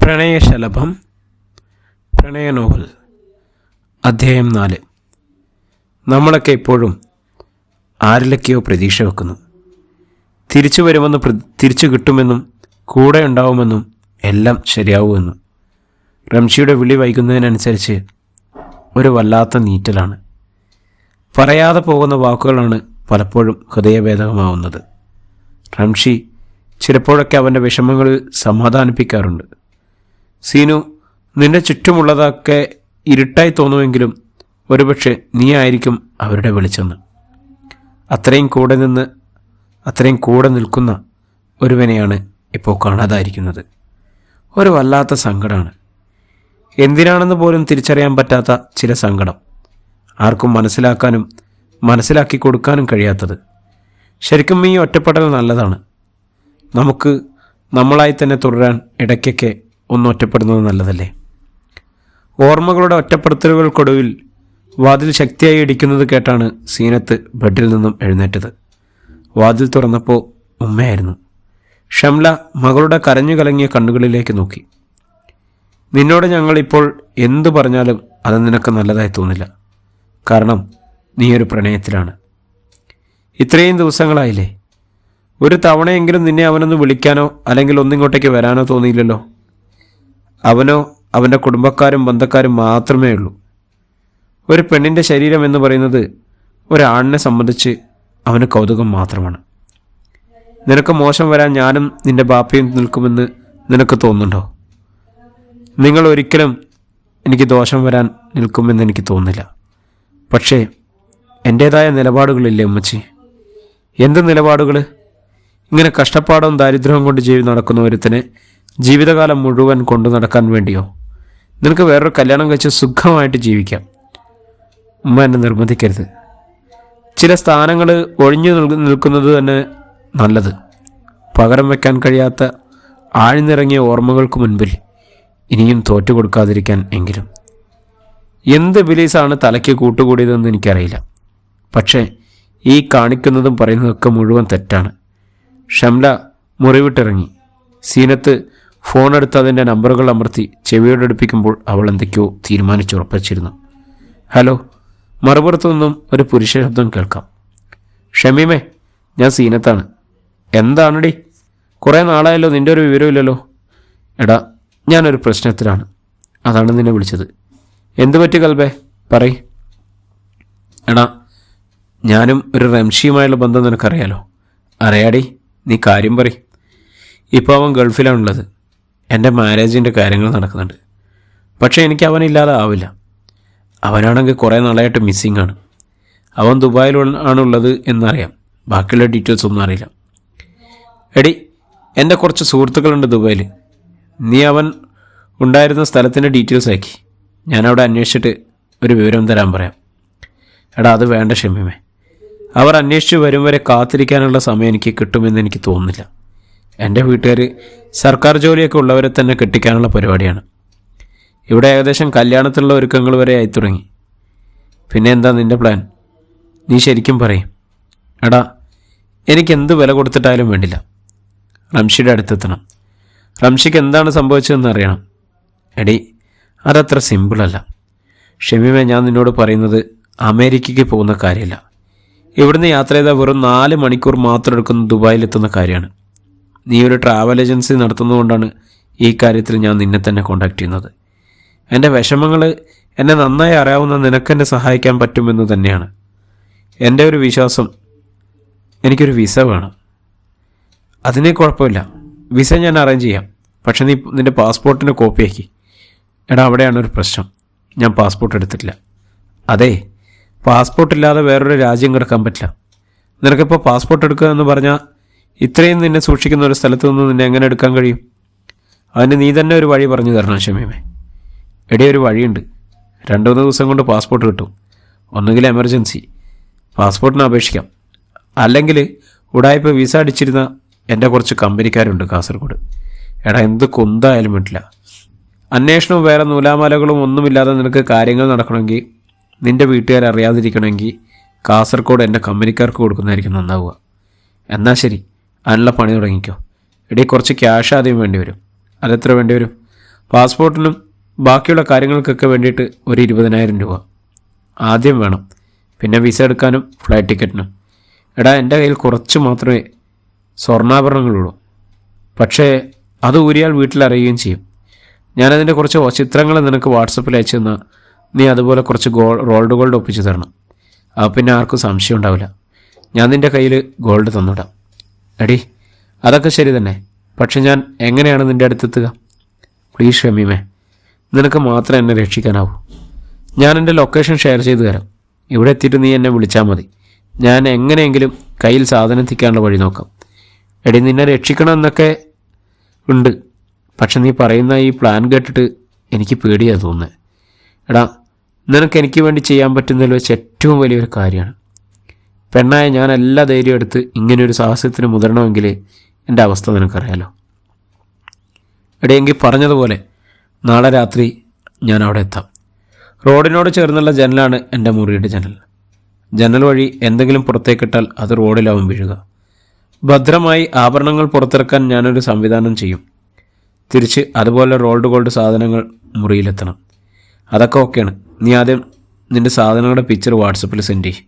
പ്രണയശലഭം പ്രണയ നോവൽ അധ്യായം 4. നമ്മളൊക്കെ എപ്പോഴും ആരിലൊക്കെയോ പ്രതീക്ഷ വെക്കുന്നു. തിരിച്ചു വരുമെന്ന് തിരിച്ചു കിട്ടുമെന്നും കൂടെ ഉണ്ടാവുമെന്നും എല്ലാം ശരിയാവുമെന്നും. റംഷിയുടെ വിളി വൈകുന്നതിനനുസരിച്ച് ഒരു വല്ലാത്ത നീറ്റലാണ്. പറയാതെ പോകുന്ന വാക്കുകളാണ് പലപ്പോഴും ഹൃദയഭേദകമാവുന്നത്. റംഷി ചിലപ്പോഴൊക്കെ അവൻ്റെ വിഷമങ്ങളിൽ സമാധാനിപ്പിക്കാറുണ്ട്. സീനു, നിന്റെ ചുറ്റുമുള്ളതൊക്കെ ഇരുട്ടായി തോന്നുമെങ്കിലും ഒരുപക്ഷെ നീ ആയിരിക്കും അവരുടെ വെളിച്ചെന്ന്. അത്രയും കൂടെ നിൽക്കുന്ന ഒരുവനെയാണ് ഇപ്പോൾ കാണാതായിരിക്കുന്നത്. ഒരു വല്ലാത്ത സങ്കടമാണ്. എന്തിനാണെന്ന് പോലും തിരിച്ചറിയാൻ പറ്റാത്ത ചില സങ്കടം. ആർക്കും മനസ്സിലാക്കാനും മനസ്സിലാക്കി കൊടുക്കാനും കഴിയാത്തത്. ശരിക്കും ഈ ഒറ്റപ്പെടൽ നല്ലതാണ്. നമുക്ക് നമ്മളായി തന്നെ തുടരാൻ ഇടയ്ക്കൊക്കെ ഒന്ന് ഒറ്റപ്പെടുന്നത് നല്ലതല്ലേ? ഓർമ്മകളുടെ ഒറ്റപ്പെടുത്തലുകൾക്കൊടുവിൽ വാതിൽ ശക്തിയായി ഇടിക്കുന്നത് കേട്ടാണ് സീനത്ത് ബെഡിൽ നിന്നും എഴുന്നേറ്റത്. വാതിൽ തുറന്നപ്പോൾ ഉമ്മയായിരുന്നു. ഷംല മകളുടെ കരഞ്ഞു കലങ്ങിയ കണ്ണുകളിലേക്ക് നോക്കി. നിന്നോട് ഞങ്ങളിപ്പോൾ എന്തു പറഞ്ഞാലും അത് നിനക്ക് നല്ലതായി തോന്നില്ല. കാരണം നീയൊരു പ്രണയത്തിലാണ്. ഇത്രയും ദിവസങ്ങളായില്ലേ? ഒരു തവണയെങ്കിലും നിന്നെ അവനൊന്ന് വിളിക്കാനോ അല്ലെങ്കിൽ ഒന്നിങ്ങോട്ടേക്ക് വരാനോ തോന്നിയില്ലല്ലോ. അവനോ അവൻ്റെ കുടുംബക്കാരും ബന്ധക്കാരും മാത്രമേ ഉള്ളൂ. ഒരു പെണ്ണിൻ്റെ ശരീരം എന്ന് പറയുന്നത് ഒരാണിനെ സംബന്ധിച്ച് അവന് കൗതുകം മാത്രമാണ്. നിനക്ക് മോശം വരാൻ ഞാനും നിൻ്റെ ബാപ്പയും നിൽക്കുമെന്ന് നിനക്ക് തോന്നുന്നുണ്ടോ? നിങ്ങൾ ഒരിക്കലും എനിക്ക് ദോഷം വരാൻ നിൽക്കുമെന്ന് എനിക്ക് തോന്നുന്നില്ല. പക്ഷേ എൻ്റേതായ നിലപാടുകളില്ലേ ഉമ്മച്ചി? എന്ത് നിലപാടുകൾ? ഇങ്ങനെ കഷ്ടപ്പാടവും ദാരിദ്ര്യവും കൊണ്ട് നടക്കുന്ന ഒരുത്തനെ ജീവിതകാലം മുഴുവൻ കൊണ്ടു നടക്കാൻ വേണ്ടിയോ? നിനക്ക് വേറൊരു കല്യാണം കഴിച്ച് സുഖമായിട്ട് ജീവിക്കാം. ഉമ്മ എന്നെ നിർബന്ധിക്കരുത്. ചില സ്ഥാനങ്ങൾ ഒഴിഞ്ഞു നിൽക്കുന്നത് തന്നെ നല്ലത്. പകരം വയ്ക്കാൻ കഴിയാത്ത ആഴ്ന്നിറങ്ങിയ ഓർമ്മകൾക്ക് മുൻപിൽ ഇനിയും തോറ്റു കൊടുക്കാതിരിക്കാൻ എങ്കിലും. എന്ത് ബിലീസാണ് തലയ്ക്ക് കൂട്ടുകൂടിയതെന്ന് എനിക്കറിയില്ല. പക്ഷേ ഈ കാണിക്കുന്നതും പറയുന്നതൊക്കെ മുഴുവൻ തെറ്റാണ്. ഷംല മുറിവിട്ടിറങ്ങി. സീനത്ത് ഫോണെടുത്ത് അതിൻ്റെ നമ്പറുകൾ അമർത്തി ചെവിയോടടുപ്പിക്കുമ്പോൾ അവൾ എന്തൊക്കെയോ തീരുമാനിച്ചുറപ്പിച്ചിരുന്നു. ഹലോ. മറുപുറത്തു നിന്നും ഒരു പുരുഷ ശബ്ദം കേൾക്കാം. ഷമീമേ, ഞാൻ സീനത്താണ്. എന്താണടി? കുറേ നാളായല്ലോ, നിൻ്റെ ഒരു വിവരമില്ലല്ലോ. എടാ, ഞാനൊരു പ്രശ്നത്തിലാണ്. അതാണ് നിന്നെ വിളിച്ചത്. എന്തു പറ്റി കൽബേ? പറയ്. എടാ, ഞാനും ഒരു റംഷിയുമായുള്ള ബന്ധം നിനക്കറിയാലോ. അറിയാടി, നീ കാര്യം പറയ്. ഇപ്പോൾ അവൻ ഗൾഫിലാണുള്ളത്. എൻ്റെ മാരേജിൻ്റെ കാര്യങ്ങൾ നടക്കുന്നുണ്ട്. പക്ഷേ എനിക്ക് അവനില്ലാതെ ആവില്ല. അവനാണെങ്കിൽ കുറേ നാളായിട്ട് മിസ്സിംഗ് ആണ്. അവൻ ദുബായിൽ ആണുള്ളത് എന്നറിയാം. ബാക്കിയുള്ള ഡീറ്റെയിൽസ് ഒന്നും അറിയില്ല. എടി, എൻ്റെ കുറച്ച് സുഹൃത്തുക്കളുണ്ട് ദുബായിൽ. നീ അവൻ ഉണ്ടായിരുന്ന സ്ഥലത്തിൻ്റെ ഡീറ്റെയിൽസ് ആക്കി. ഞാനവിടെ അന്വേഷിച്ചിട്ട് ഒരു വിവരം തരാൻ പറയാം. എടാ, അത് വേണ്ട ഷമീമേ. അവർ അന്വേഷിച്ച് വരും വരെ കാത്തിരിക്കാനുള്ള സമയം എനിക്ക് കിട്ടുമെന്ന് എനിക്ക് തോന്നുന്നില്ല. എൻ്റെ വീട്ടുകാർ സർക്കാർ ജോലിയൊക്കെ ഉള്ളവരെ തന്നെ കെട്ടിക്കാനുള്ള പരിപാടിയാണ്. ഇവിടെ ഏകദേശം കല്യാണത്തിലുള്ള ഒരുക്കങ്ങൾ വരെ ആയി തുടങ്ങി. പിന്നെ എന്താ നിൻ്റെ പ്ലാൻ? നീ ശരിക്കും പറയും. എടാ, എനിക്ക് എന്ത് വില കൊടുത്തിട്ടായാലും വേണ്ടില്ല. റംഷിയുടെ അടുത്തെത്തണം. റംഷിക്ക് എന്താണ് സംഭവിച്ചതെന്ന് അറിയണം. എടി, അതത്ര സിമ്പിളല്ല. ഷമീമേ, ഞാൻ നിന്നോട് പറയുന്നത് അമേരിക്കയ്ക്ക് പോകുന്ന കാര്യമില്ല. ഇവിടുന്ന് യാത്ര ചെയ്താൽ വെറും 4 മണിക്കൂർ മാത്രം എടുക്കുന്ന ദുബായിലെത്തുന്ന കാര്യമാണ്. നീ ഒരു ട്രാവൽ ഏജൻസി നടത്തുന്നതുകൊണ്ടാണ് ഈ കാര്യത്തിൽ ഞാൻ നിന്നെ തന്നെ കോൺടാക്ട് ചെയ്യുന്നത്. എൻ്റെ വിഷമങ്ങൾ എന്നെ നന്നായി അറിയാവുന്ന നിനക്കെന്നെ സഹായിക്കാൻ പറ്റുമെന്ന് തന്നെയാണ് എൻ്റെ ഒരു വിശ്വാസം. എനിക്കൊരു വിസ വേണം. അതിന് കുഴപ്പമില്ല. വിസ ഞാൻ അറേഞ്ച് ചെയ്യാം. പക്ഷെ നീ നിൻ്റെ പാസ്പോർട്ടിൻ്റെ കോപ്പി ആക്കി. എടാ, അവിടെയാണ് ഒരു പ്രശ്നം. ഞാൻ പാസ്പോർട്ട് എടുത്തിട്ടില്ല. അതെ, പാസ്പോർട്ട് ഇല്ലാതെ വേറൊരു രാജ്യം കിടക്കാൻ പറ്റില്ല. നിനക്കിപ്പോൾ പാസ്പോർട്ട് എടുക്കുക എന്ന് പറഞ്ഞാൽ ഇത്രയും നിന്നെ സൂക്ഷിക്കുന്ന ഒരു സ്ഥലത്ത് നിന്ന് നിന്നെ എങ്ങനെ എടുക്കാൻ കഴിയും? അതിന് നീ തന്നെ ഒരു വഴി പറഞ്ഞു തരണം ഷമീമേ. എടേ, ഒരു വഴിയുണ്ട്. 2-3 ദിവസം കൊണ്ട് പാസ്പോർട്ട് കിട്ടും. ഒന്നുകിൽ എമർജൻസി പാസ്പോർട്ടിന് അപേക്ഷിക്കാം. അല്ലെങ്കിൽ ഉടായ്പ വിസ അടിച്ചിരുന്ന എൻ്റെ കുറച്ച് കമ്പനിക്കാരുണ്ട് കാസർഗോഡ്. എടാ, എന്ത് കുന്തായാലും പറ്റില്ല. അന്വേഷണവും വേറെ നൂലാമാലകളും ഒന്നുമില്ലാതെ നിനക്ക് കാര്യങ്ങൾ നടക്കണമെങ്കിൽ, നിൻ്റെ വീട്ടുകാർ അറിയാതിരിക്കണമെങ്കിൽ കാസർഗോഡ് എൻ്റെ കമ്പനിക്കാർക്ക് കൊടുക്കുന്നതായിരിക്കും നന്നാവുക. എന്നാൽ ശരി, അതിനുള്ള പണി തുടങ്ങിക്കോ. എടീ, കുറച്ച് ക്യാഷ് ആദ്യം വേണ്ടി വരും. അതെത്ര വേണ്ടി വരും? പാസ്പോർട്ടിനും ബാക്കിയുള്ള കാര്യങ്ങൾക്കൊക്കെ വേണ്ടിയിട്ട് ഒരു 20,000 രൂപ ആദ്യം വേണം. പിന്നെ വിസ എടുക്കാനും ഫ്ലൈറ്റ് ടിക്കറ്റിനും. എടാ, എൻ്റെ കയ്യിൽ കുറച്ച് മാത്രമേ സ്വർണ്ണാഭരണങ്ങളുള്ളൂ. പക്ഷേ അത് ഊരിയാൽ വീട്ടിലറിയുകയും ചെയ്യും. ഞാനതിൻ്റെ കുറച്ച് ചിത്രങ്ങൾ നിനക്ക് വാട്സപ്പിൽ അയച്ചു തന്നാൽ നീ അതുപോലെ കുറച്ച് റോൾഡ് ഗോൾഡ് ഒപ്പിച്ച് തരണം. അപ്പോൾ പിന്നെ ആർക്കും സംശയം ഉണ്ടാവില്ല. ഞാൻ നിൻ്റെ കയ്യിൽ ഗോൾഡ് തന്നിടാം. എടി, അതൊക്കെ ശരി തന്നെ. പക്ഷെ ഞാൻ എങ്ങനെയാണ് നിൻ്റെ അടുത്തെത്തുക? പ്ലീസ് ഷമീമേ, നിനക്ക് മാത്രമേ എന്നെ രക്ഷിക്കാനാവൂ. ഞാൻ എൻ്റെ ലൊക്കേഷൻ ഷെയർ ചെയ്തു തരാം. ഇവിടെ എത്തിയിട്ട് നീ എന്നെ വിളിച്ചാൽ മതി. ഞാൻ എങ്ങനെയെങ്കിലും കയ്യിൽ സാധനം എത്തിക്കാനുള്ള വഴി നോക്കാം. എടി, നിന്നെ രക്ഷിക്കണമെന്നൊക്കെ ഉണ്ട്. പക്ഷെ നീ പറയുന്ന ഈ പ്ലാൻ കേട്ടിട്ട് എനിക്ക് പേടിയാണ് തോന്നുന്നത്. എടാ, നിനക്ക് എനിക്ക് വേണ്ടി ചെയ്യാൻ പറ്റുന്നതിൽ വെച്ച് ഏറ്റവും വലിയൊരു കാര്യമാണ്. പെണ്ണായ ഞാൻ എല്ലാ ധൈര്യം എടുത്ത് ഇങ്ങനെയൊരു സാഹസത്തിന് മുതിരണമെങ്കിൽ എൻ്റെ അവസ്ഥ നിനക്കറിയാലോ. എടിയെങ്കിൽ പറഞ്ഞതുപോലെ നാളെ രാത്രി ഞാൻ അവിടെ എത്താം. റോഡിനോട് ചേർന്നുള്ള ജനലാണ് എൻ്റെ മുറിയുടെ ജനൽ. ജനൽ വഴി എന്തെങ്കിലും പുറത്തേക്കിട്ടാൽ അത് റോഡിലാവും വീഴുക. ഭദ്രമായി ആഭരണങ്ങൾ പുറത്തിറക്കാൻ ഞാനൊരു സംവിധാനം ചെയ്യും. തിരിച്ച് അതുപോലെ റോൾഡ് ഗോൾഡ് സാധനങ്ങൾ മുറിയിലെത്തണം. അതൊക്കെ ഓക്കെയാണ്. നീ ആദ്യം നിൻ്റെ സാധനങ്ങളുടെ പിക്ചർ വാട്സപ്പിൽ സെൻഡ് ചെയ്യും.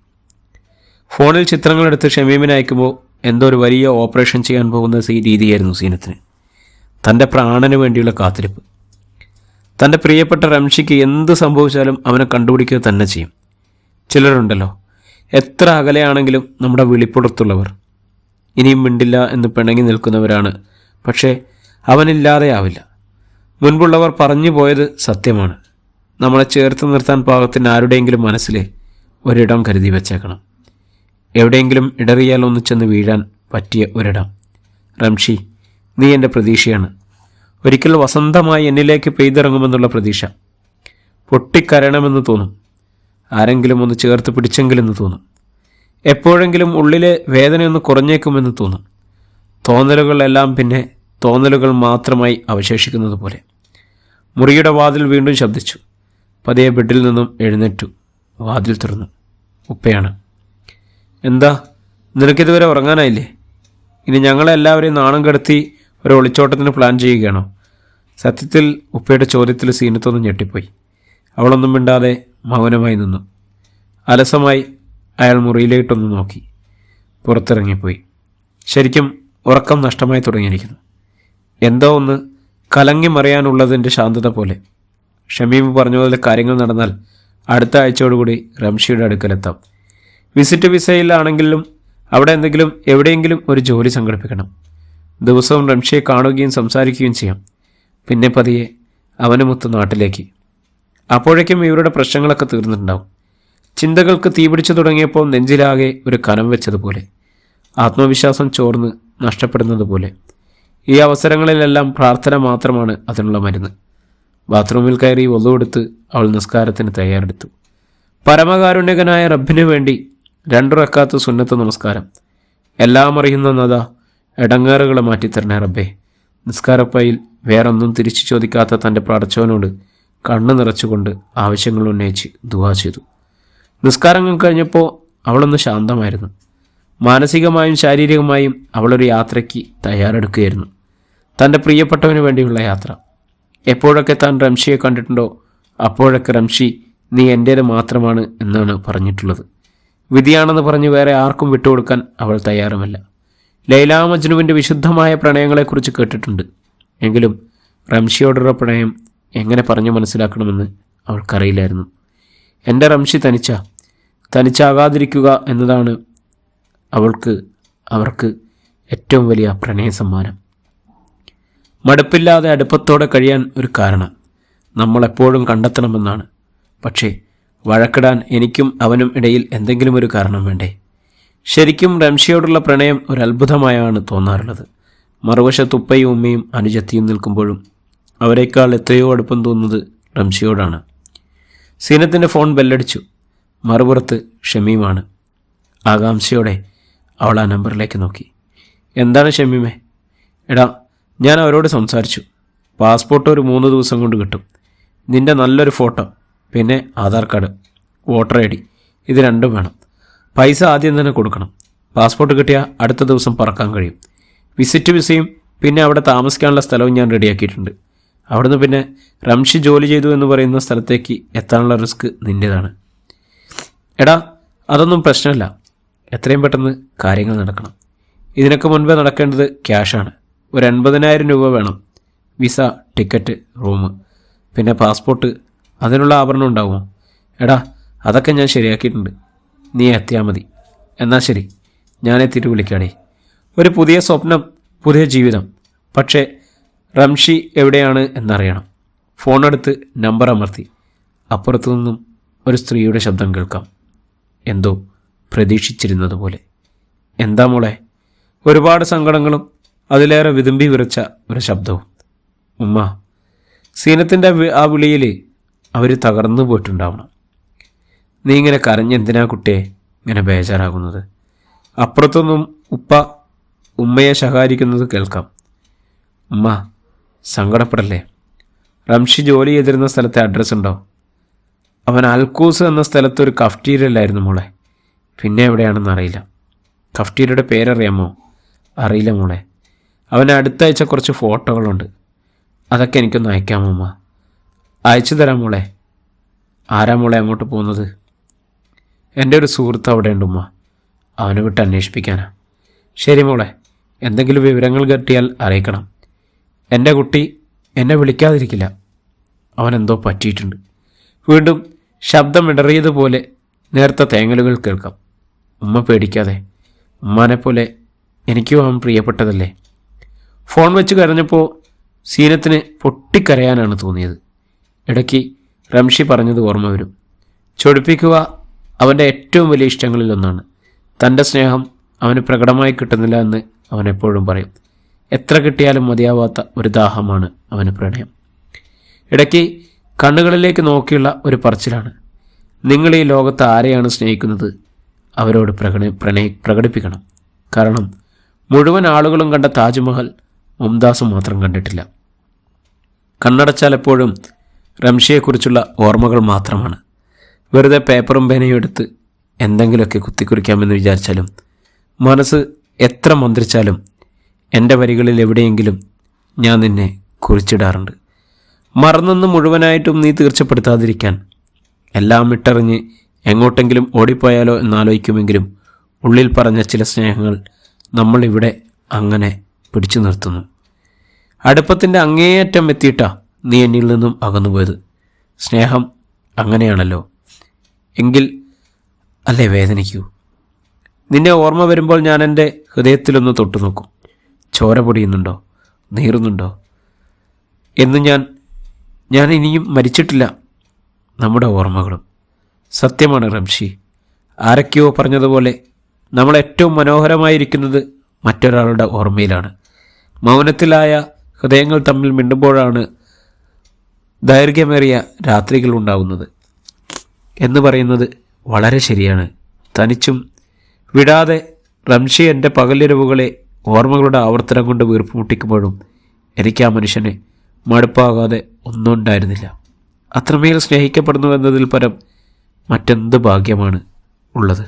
ഫോണിൽ ചിത്രങ്ങളെടുത്ത് ഷമീമിനെ അയക്കുമ്പോൾ എന്തോ ഒരു വലിയ ഓപ്പറേഷൻ ചെയ്യാൻ പോകുന്ന രീതിയായിരുന്നു സീനത്തിന്. തൻ്റെ പ്രാണന് വേണ്ടിയുള്ള കാത്തിരിപ്പ്. തൻ്റെ പ്രിയപ്പെട്ട റംഷിക്ക് എന്ത് സംഭവിച്ചാലും അവനെ കണ്ടുപിടിക്കുക തന്നെ ചെയ്യും. ചിലരുണ്ടല്ലോ, എത്ര അകലെയാണെങ്കിലും നമ്മുടെ വിളിപ്പുറത്തുള്ളവർ. ഇനിയും മിണ്ടില്ല എന്ന് പിണങ്ങി നിൽക്കുന്നവരാണ്. പക്ഷേ അവനില്ലാതെ ആവില്ല. മുൻപുള്ളവർ പറഞ്ഞു പോയത് സത്യമാണ്. നമ്മളെ ചേർത്ത് നിർത്താൻ പാകത്തിന് ആരുടെയെങ്കിലും മനസ്സിൽ ഒരിടം കരുതി വെച്ചേക്കണം. എവിടെയെങ്കിലും ഇടറിയാൽ ഒന്ന് ചെന്ന് വീഴാൻ പറ്റിയ ഒരിടം. റംഷി, നീ എൻ്റെ പ്രതീക്ഷയാണ്. ഒരിക്കൽ വസന്തമായി എന്നിലേക്ക് പെയ്തിറങ്ങുമെന്നുള്ള പ്രതീക്ഷ. പൊട്ടിക്കരണമെന്ന് തോന്നും. ആരെങ്കിലും ഒന്ന് ചേർത്ത് പിടിച്ചെങ്കിലെന്ന് തോന്നും. എപ്പോഴെങ്കിലും ഉള്ളിലെ വേദനയൊന്ന് കുറഞ്ഞേക്കുമെന്ന് തോന്നും. തോന്നലുകളെല്ലാം പിന്നെ തോന്നലുകൾ മാത്രമായി അവശേഷിക്കുന്നത് പോലെ. മുറിയുടെ വാതിൽ വീണ്ടും ശബ്ദിച്ചു. പതിയെ ബെഡിൽ നിന്നും എഴുന്നേറ്റു. വാതിൽ തുറന്നു. ഉപ്പയാണ്. എന്താ, നിനക്കിതുവരെ ഉറങ്ങാനായില്ലേ? ഇനി ഞങ്ങളെല്ലാവരെയും നാണം കെടുത്തി ഒരു ഒളിച്ചോട്ടത്തിന് പ്ലാൻ ചെയ്യുകയാണോ? സത്യത്തിൽ ഉപ്പയുടെ ചോദ്യത്തിൽ സീനത്തൊന്നും ഞെട്ടിപ്പോയി. അവളൊന്നും മിണ്ടാതെ മൗനമായി നിന്നു. അലസമായി അയാൾ മുറിയിലേട്ടൊന്ന് നോക്കി. പുറത്തിറങ്ങിപ്പോയി. ശരിക്കും ഉറക്കം നഷ്ടമായി തുടങ്ങിയിരിക്കുന്നു. എന്തോ ഒന്ന് കലങ്ങി മറിയാനുള്ളതിൻ്റെ ശാന്തത പോലെ. ഷമീം പറഞ്ഞ പോലെ കാര്യങ്ങൾ നടന്നാൽ അടുത്ത ആഴ്ചയോടുകൂടി റംഷിയുടെ അടുക്കലെത്താം. വിസിറ്റ് വിസയിലാണെങ്കിലും അവിടെ എവിടെയെങ്കിലും ഒരു ജോലി സംഘടിപ്പിക്കണം. ദിവസവും റംഷിയെ കാണുകയും സംസാരിക്കുകയും ചെയ്യാം. പിന്നെ പതിയെ അവനുമൊത്ത് നാട്ടിലേക്ക്. അപ്പോഴേക്കും ഇവരുടെ പ്രശ്നങ്ങളൊക്കെ തീർന്നിട്ടുണ്ടാവും. ചിന്തകൾക്ക് തീപിടിച്ചു തുടങ്ങിയപ്പോൾ നെഞ്ചിലാകെ ഒരു കനം വെച്ചതുപോലെ, ആത്മവിശ്വാസം ചോർന്ന് നഷ്ടപ്പെടുന്നത് പോലെ. ഈ അവസരങ്ങളിലെല്ലാം പ്രാർത്ഥന മാത്രമാണ് അതിനുള്ള മരുന്ന്. ബാത്റൂമിൽ കയറി ഒതുവെടുത്ത് അവൾ നിസ്കാരത്തിന് തയ്യാറെടുത്തു. പരമകാരുണ്യകനായ റബ്ബിനു വേണ്ടി 2 റക്അത്ത് സുന്നത്ത് നമസ്കാരം. എല്ലാം അറിയുന്ന നദ ഇടങ്ങേറുകളെ മാറ്റിത്തരണേ റബ്ബേ. നിസ്കാരപ്പയിൽ വേറൊന്നും തിരിച്ചു ചോദിക്കാത്ത തൻ്റെ പടച്ചവനോട് കണ്ണു നിറച്ചുകൊണ്ട് ആവശ്യങ്ങൾ ഉന്നയിച്ച് ദുആ ചെയ്തു. നിസ്കാരങ്ങൾ കഴിഞ്ഞപ്പോൾ അവളൊന്ന് ശാന്തമായിരുന്നു. മാനസികമായും ശാരീരികമായും അവളൊരു യാത്രയ്ക്ക് തയ്യാറെടുക്കുകയായിരുന്നു. തൻ്റെ പ്രിയപ്പെട്ടവന് വേണ്ടിയുള്ള യാത്ര. എപ്പോഴൊക്കെ താൻ റംഷിയെ കണ്ടിട്ടുണ്ടോ അപ്പോഴൊക്കെ റംഷി നീ എൻ്റേത് മാത്രമാണ് എന്നാണ് പറഞ്ഞിട്ടുള്ളത്. വിധിയാണെന്ന് പറഞ്ഞ് വേറെ ആർക്കും വിട്ടുകൊടുക്കാൻ അവൾ തയ്യാറുമല്ല. ലൈല മജ്നുവിൻ്റെ വിശുദ്ധമായ പ്രണയങ്ങളെക്കുറിച്ച് കേട്ടിട്ടുണ്ട്. എങ്കിലും റംഷിയോടുള്ള പ്രണയം എങ്ങനെ പറഞ്ഞു മനസ്സിലാക്കണമെന്ന് അവൾക്കറിയില്ലായിരുന്നു. എൻ്റെ റംഷി തനിച്ചാകാതിരിക്കുക എന്നതാണ് അവർക്ക് ഏറ്റവും വലിയ പ്രണയ സമ്മാനം. മടുപ്പില്ലാതെ അടുപ്പത്തോടെ കഴിയാൻ ഒരു കാരണം നമ്മളെപ്പോഴും കണ്ടെത്തണമെന്നാണ്. പക്ഷേ വഴക്കിടാൻ എനിക്കും അവനും ഇടയിൽ എന്തെങ്കിലും ഒരു കാരണം വേണ്ടേ? ശരിക്കും റംഷിയോടുള്ള പ്രണയം ഒരു അത്ഭുതമായാണ് തോന്നാറുള്ളത്. മറുവശത്ത് ഉപ്പയും ഉമ്മയും അനുജത്തിയും നിൽക്കുമ്പോഴും അവരെക്കാൾ എത്രയോ അടുപ്പം തോന്നുന്നത് റംഷിയോടാണ്. സീനത്തിൻ്റെ ഫോൺ ബെല്ലടിച്ചു. മറുപുറത്ത് ഷമീമാണ്. ആകാംക്ഷയോടെ അവൾ ആ നമ്പറിലേക്ക് നോക്കി. എന്താണ് ഷമീമേ? എടാ, ഞാൻ അവരോട് സംസാരിച്ചു. പാസ്പോർട്ട് ഒരു 3 ദിവസം കൊണ്ട് കിട്ടും. നിൻ്റെ നല്ലൊരു ഫോട്ടോ, പിന്നെ ആധാർ കാർഡ്, വോട്ടർ ID, ഇത് 2 വേണം. പൈസ ആദ്യം തന്നെ കൊടുക്കണം. പാസ്പോർട്ട് കിട്ടിയാൽ അടുത്ത ദിവസം പറക്കാൻ കഴിയും. വിസിറ്റ് വിസയും പിന്നെ അവിടെ താമസിക്കാനുള്ള സ്ഥലവും ഞാൻ റെഡിയാക്കിയിട്ടുണ്ട്. അവിടുന്ന് പിന്നെ റംഷി ജോലി ചെയ്തു എന്ന് പറയുന്ന സ്ഥലത്തേക്ക് എത്താനുള്ള റിസ്ക് നിൻ്റേതാണ്. എടാ, അതൊന്നും പ്രശ്നമല്ല. എത്രയും പെട്ടെന്ന് കാര്യങ്ങൾ നടക്കണം. ഇതിനൊക്കെ മുൻപേ നടക്കേണ്ടത് ക്യാഷാണ്. ഒരു 80,000 രൂപ വേണം. വിസ, ടിക്കറ്റ്, റൂം, പിന്നെ പാസ്പോർട്ട്. അതിനുള്ള ആഭരണം ഉണ്ടാവുമോ? എടാ, അതൊക്കെ ഞാൻ ശരിയാക്കിയിട്ടുണ്ട്. നീ എത്തിയാൽ മതി. എന്നാൽ ശരി, ഞാൻ എത്തിയിട്ട് വിളിക്കാടേ. ഒരു പുതിയ സ്വപ്നം, പുതിയ ജീവിതം. പക്ഷേ റംഷി എവിടെയാണ് എന്നറിയണം. ഫോണെടുത്ത് നമ്പർ അമർത്തി. അപ്പുറത്തു നിന്നും ഒരു സ്ത്രീയുടെ ശബ്ദം കേൾക്കാം. എന്തോ പ്രതീക്ഷിച്ചിരുന്നത് പോലെ. എന്താ മോളെ? ഒരുപാട് സങ്കടങ്ങളും അതിലേറെ വിതുമ്പി വിറച്ച ഒരു ശബ്ദവും. ഉമ്മ. സീനത്തിൻ്റെ ആ വിളിയിൽ അവർ തകർന്നു പോയിട്ടുണ്ടാവണം. നീ ഇങ്ങനെ കരഞ്ഞെന്തിനാ കുട്ടിയെ ഇങ്ങനെ ബേജാറാകുന്നത്? അപ്പുറത്തൊന്നും ഉപ്പ ഉമ്മയെ ശകാരിക്കുന്നത് കേൾക്കാം. ഉമ്മ, സങ്കടപ്പെടല്ലേ. റംഷി ജോലി ചെയ്തിരുന്ന സ്ഥലത്തെ അഡ്രസ്സ് ഉണ്ടോ? അവൻ അൽക്കൂസ് എന്ന സ്ഥലത്തൊരു കഫ്റ്റീരിയല്ലായിരുന്നു മോളെ. പിന്നെ എവിടെയാണെന്ന് അറിയില്ല. കഫ്റ്റീരിയയുടെ പേരറിയാമോ? അറിയില്ല മോളെ. അവന് അടുത്തയച്ച കുറച്ച് ഫോട്ടോകളുണ്ട്. അതൊക്കെ എനിക്കൊന്ന് അയക്കാമോ അമ്മ? അയച്ചു തരാം മോളെ. ആരാ മോളെ അങ്ങോട്ട് പോകുന്നത്? എൻ്റെ ഒരു സുഹൃത്ത് അവിടെ ഉണ്ട് ഉമ്മ. അവനെ വിട്ട് അന്വേഷിപ്പിക്കാനാ. ശരി മോളെ, എന്തെങ്കിലും വിവരങ്ങൾ കിട്ടിയാൽ അറിയിക്കണം. എൻ്റെ കുട്ടി എന്നെ വിളിക്കാതിരിക്കില്ല. അവനെന്തോ പറ്റിയിട്ടുണ്ട്. വീണ്ടും ശബ്ദം ഇടറിയതുപോലെ നേർത്ത തേങ്ങലുകൾ കേൾക്കാം. ഉമ്മ പേടിക്കാതെ. ഉമ്മാനെപ്പോലെ എനിക്കും അവൻ പ്രിയപ്പെട്ടതല്ലേ. ഫോൺ വെച്ച് കരഞ്ഞപ്പോൾ സീനത്തിന് പൊട്ടിക്കരയാനാണ് തോന്നിയത്. ഇടയ്ക്ക് റംഷി പറഞ്ഞത് ഓർമ്മ വരും. ചൊടിപ്പിക്കുക അവൻ്റെ ഏറ്റവും വലിയ ഇഷ്ടങ്ങളിലൊന്നാണ്. തൻ്റെ സ്നേഹം അവന് പ്രകടമായി കിട്ടുന്നില്ല എന്ന് അവൻ എപ്പോഴും പറയും. എത്ര കിട്ടിയാലും മതിയാവാത്ത ഒരു ദാഹമാണ് അവന് പ്രണയം. ഇടയ്ക്ക് കണ്ണുകളിലേക്ക് നോക്കിയുള്ള ഒരു പറച്ചിലാണ്. നിങ്ങൾ ഈ ലോകത്ത് ആരെയാണ് സ്നേഹിക്കുന്നത് അവരോട് പ്രകടിപ്പിക്കണം. കാരണം മുഴുവൻ ആളുകളും കണ്ട താജ്മഹൽ മുംതാസ് മാത്രം കണ്ടിട്ടില്ല. കണ്ണടച്ചാൽ എപ്പോഴും റംഷിയെക്കുറിച്ചുള്ള ഓർമ്മകൾ മാത്രമാണ്. വെറുതെ പേപ്പറും പേനയും എടുത്ത് എന്തെങ്കിലുമൊക്കെ കുത്തിക്കുറിക്കാമെന്ന് വിചാരിച്ചാലും മനസ്സ് എത്ര മന്ത്രിച്ചാലും എൻ്റെ വരികളിൽ എവിടെയെങ്കിലും ഞാൻ നിന്നെ കുറിച്ചിടാറുണ്ട്. മറന്നൊന്ന് മുഴുവനായിട്ടും നീ തീർച്ചപ്പെടുത്താതിരിക്കാൻ. എല്ലാം ഇട്ടെറിഞ്ഞ് എങ്ങോട്ടെങ്കിലും ഓടിപ്പോയാലോ എന്നാലോചിക്കുമെങ്കിലും ഉള്ളിൽ പറഞ്ഞ ചില സ്നേഹങ്ങൾ നമ്മളിവിടെ അങ്ങനെ പിടിച്ചു നിർത്തുന്നു. അടുപ്പത്തിൻ്റെ അങ്ങേയറ്റം എത്തിയിട്ടാ നീ എന്നിൽ നിന്നും അകന്നുപോയത്. സ്നേഹം അങ്ങനെയാണല്ലോ. എങ്കിൽ അല്ലേ വേദനിക്കൂ. നിന്നെ ഓർമ്മ വരുമ്പോൾ ഞാൻ എൻ്റെ ഹൃദയത്തിലൊന്ന് തൊട്ടു നോക്കും. ചോര പൊടിയുന്നുണ്ടോ, നീറുന്നുണ്ടോ എന്ന് ഞാൻ ഇനിയും മരിച്ചിട്ടില്ല. നമ്മുടെ ഓർമ്മകളും. സത്യമാണ് റംഷി. ആരൊക്കെയോ പറഞ്ഞതുപോലെ നമ്മൾ ഏറ്റവും മനോഹരമായിരിക്കുന്നത് മറ്റൊരാളുടെ ഓർമ്മയിലാണ്. മൗനത്തിലായ ഹൃദയങ്ങൾ തമ്മിൽ മിണ്ടുമ്പോഴാണ് ദൈർഘ്യമേറിയ രാത്രികൾ ഉണ്ടാവുന്നത് എന്ന് പറയുന്നത് വളരെ ശരിയാണ്. തനിച്ചും വിടാതെ റംഷി എൻ്റെ പകലിരവുകളെ ഓർമ്മകളുടെ ആവർത്തനം കൊണ്ട് വീർപ്പുമുട്ടിക്കുമ്പോഴും എനിക്ക് ആ മനുഷ്യനെ മടുപ്പാകാതെ ഒന്നും ഉണ്ടായിരുന്നില്ല. അത്രമേൽ സ്നേഹിക്കപ്പെടുന്നുവെന്നതിൽ പരം മറ്റെന്ത് ഭാഗ്യമാണ് ഉള്ളത്.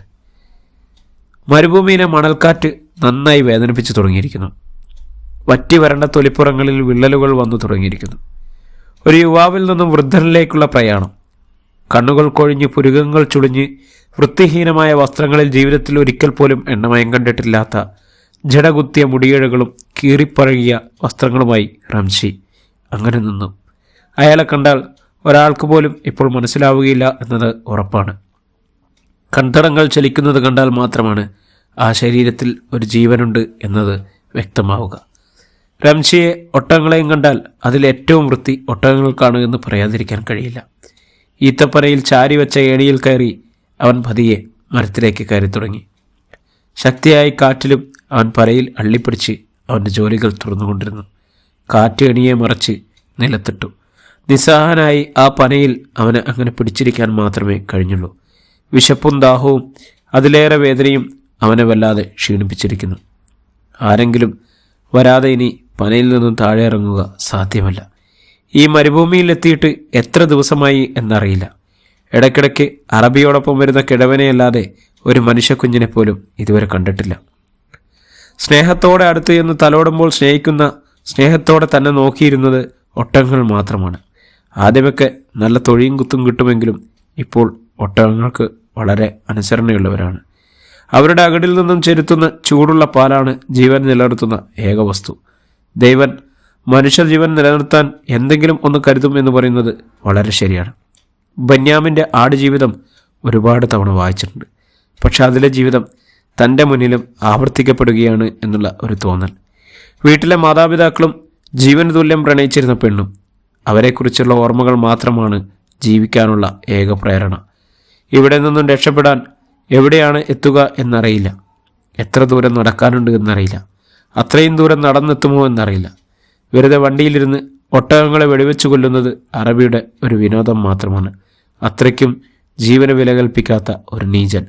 മരുഭൂമിയിലെ മണൽക്കാറ്റ് നന്നായി വേദനിപ്പിച്ചു തുടങ്ങിയിരിക്കുന്നു. വറ്റി വരണ്ട തൊലിപ്പുറങ്ങളിൽ വിള്ളലുകൾ വന്നു തുടങ്ങിയിരിക്കുന്നു. ഒരു യുവാവിൽ നിന്നും വൃദ്ധനിലേക്കുള്ള പ്രയാണം. കണ്ണുകൾ കൊഴിഞ്ഞ്, പുരുകങ്ങൾ ചുളിഞ്ഞ്, വൃത്തിഹീനമായ വസ്ത്രങ്ങളിൽ ജീവിതത്തിൽ ഒരിക്കൽ പോലും എണ്ണമയം കണ്ടിട്ടില്ലാത്ത ജടകുത്തിയ മുടിയിഴകളും കീറിപ്പഴകിയ വസ്ത്രങ്ങളുമായി റംഷി അങ്ങനെ നിന്നു. അയാളെ കണ്ടാൽ ഒരാൾക്ക് പോലും ഇപ്പോൾ മനസ്സിലാവുകയില്ല എന്നത് ഉറപ്പാണ്. കൺതടങ്ങൾ ചലിക്കുന്നത് കണ്ടാൽ മാത്രമാണ് ആ ശരീരത്തിൽ ഒരു ജീവനുണ്ട് എന്നത് വ്യക്തമാവുക. റംഷിയെ ഒട്ടകങ്ങളെയും കണ്ടാൽ അതിലേറ്റവും വൃത്തി ഒട്ടകങ്ങൾക്കാണ് എന്ന് പറയാതിരിക്കാൻ കഴിയില്ല. ഈത്തപ്പനയിൽ ചാരി വെച്ച ഏണിയിൽ കയറി അവൻ പതിയെ മരത്തിലേക്ക് കയറി തുടങ്ങി. ശക്തിയായി കാറ്റിലും അവൻ പരയിൽ അള്ളിപ്പിടിച്ച് അവൻ്റെ ജോലികൾ തുറന്നുകൊണ്ടിരുന്നു. കാറ്റ് എണിയെ മറച്ച് നിലത്തിട്ടു. നിസ്സഹായനായി ആ പനയിൽ അവന് അങ്ങനെ പിടിച്ചിരിക്കാൻ മാത്രമേ കഴിഞ്ഞുള്ളൂ. വിശപ്പും ദാഹവും അതിലേറെ വേദനയും അവനെ വല്ലാതെ ക്ഷീണിപ്പിച്ചിരിക്കുന്നു. ആരെങ്കിലും വരാതെ ഇനി പനയിൽ നിന്നും താഴെ ഇറങ്ങുക സാധ്യമല്ല. ഈ മരുഭൂമിയിലെത്തിയിട്ട് എത്ര ദിവസമായി എന്നറിയില്ല. ഇടയ്ക്കിടയ്ക്ക് അറബിയോടൊപ്പം വരുന്ന കിഴവനെയല്ലാതെ ഒരു മനുഷ്യക്കുഞ്ഞിനെ പോലും ഇതുവരെ കണ്ടിട്ടില്ല. സ്നേഹത്തോടെ അടുത്ത് എന്ന് തലോടുമ്പോൾ സ്നേഹിക്കുന്ന, സ്നേഹത്തോടെ തന്നെ നോക്കിയിരുന്നത് ഒട്ടകങ്ങൾ മാത്രമാണ്. ആദ്യമൊക്കെ നല്ല തൊഴിയും കുത്തും കിട്ടുമെങ്കിലും ഇപ്പോൾ ഒട്ടകങ്ങൾക്ക് വളരെ അനുസരണയുള്ളവരാണ്. അവരുടെ അകടിൽ നിന്നും ചെലുത്തുന്ന ചൂടുള്ള പാലാണ് ജീവൻ നിലനിർത്തുന്ന ഏക വസ്തു. ദൈവൻ മനുഷ്യജീവൻ നിലനിർത്താൻ എന്തെങ്കിലും ഒന്ന് കരുതും എന്ന് പറയുന്നത് വളരെ ശരിയാണ്. ബന്യാമിൻ്റെ ആടുജീവിതം ഒരുപാട് തവണ വായിച്ചിട്ടുണ്ട്. പക്ഷെ അതിലെ ജീവിതം തൻ്റെ മുന്നിലും ആവർത്തിക്കപ്പെടുകയാണ് എന്നുള്ള ഒരു തോന്നൽ. വീട്ടിലെ മാതാപിതാക്കളും ജീവന് തുല്യം പ്രണയിച്ചിരുന്ന പെണ്ണും അവരെക്കുറിച്ചുള്ള ഓർമ്മകൾ മാത്രമാണ് ജീവിക്കാനുള്ള ഏക പ്രേരണ. ഇവിടെ നിന്നും രക്ഷപ്പെടാൻ എവിടെയാണ് എത്തുക എന്നറിയില്ല. എത്ര ദൂരം നടക്കാനുണ്ട് എന്നറിയില്ല. അത്രയും ദൂരം നടന്നെത്തുമോ എന്നറിയില്ല. വെറുതെ വണ്ടിയിലിരുന്ന് ഒട്ടകങ്ങളെ വെടിവെച്ചു കൊല്ലുന്നത് അറബിയുടെ ഒരു വിനോദം മാത്രമാണ്. അത്രയ്ക്കും ജീവന് വില കൽപ്പിക്കാത്ത ഒരു നീചൻ.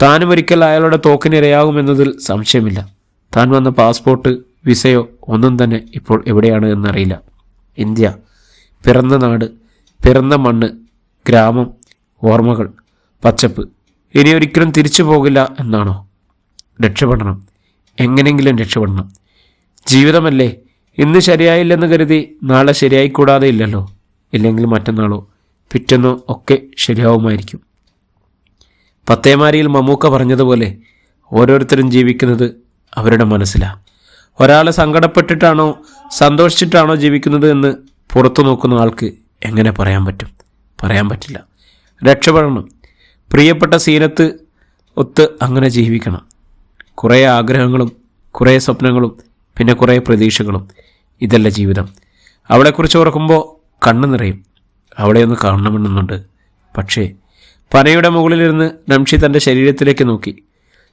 താനും ഒരിക്കൽ അയാളുടെ തോക്കിനിരയാകുമെന്നതിൽ സംശയമില്ല. താൻ വന്ന പാസ്പോർട്ട്, വിസയോ ഒന്നും തന്നെ ഇപ്പോൾ എവിടെയാണ് എന്നറിയില്ല. ഇന്ത്യ, പിറന്ന നാട്, പിറന്ന മണ്ണ്, ഗ്രാമം, ഓർമ്മകൾ, പച്ചപ്പ്. ഇനി ഒരിക്കലും തിരിച്ചു പോകില്ല എന്നാണോ? രക്ഷപ്പെടണം, എങ്ങനെയെങ്കിലും രക്ഷപ്പെടണം. ജീവിതമല്ലേ, ഇന്ന് ശരിയായില്ലെന്ന് കരുതി നാളെ ശരിയായിക്കൂടാതെ ഇല്ലല്ലോ. ഇല്ലെങ്കിൽ മറ്റന്നാളോ പിറ്റെന്നോ ഒക്കെ ശരിയാവുമായിരിക്കും. പത്തേമാരിയിൽ മമ്മൂക്ക പറഞ്ഞതുപോലെ ഓരോരുത്തരും ജീവിക്കുന്നത് അവരുടെ മനസ്സിലാണ്. ഒരാൾ സങ്കടപ്പെട്ടിട്ടാണോ സന്തോഷിച്ചിട്ടാണോ ജീവിക്കുന്നത് എന്ന് പുറത്തു നോക്കുന്ന ആൾക്ക് എങ്ങനെ പറയാൻ പറ്റും? പറയാൻ പറ്റില്ല. രക്ഷപ്പെടണം. പ്രിയപ്പെട്ട സീനത്ത് ഒത്ത് അങ്ങനെ ജീവിക്കണം. കുറേ ആഗ്രഹങ്ങളും കുറേ സ്വപ്നങ്ങളും പിന്നെ കുറേ പ്രതീക്ഷകളും. ഇതല്ല ജീവിതം. അവളെക്കുറിച്ച് ഓർക്കുമ്പോൾ കണ്ണു നിറയും. അവളെയൊന്ന് കാണണമെന്നുണ്ട്. പക്ഷേ പനയുടെ മുകളിലിരുന്ന് നംഷി തൻ്റെ ശരീരത്തിലേക്ക് നോക്കി.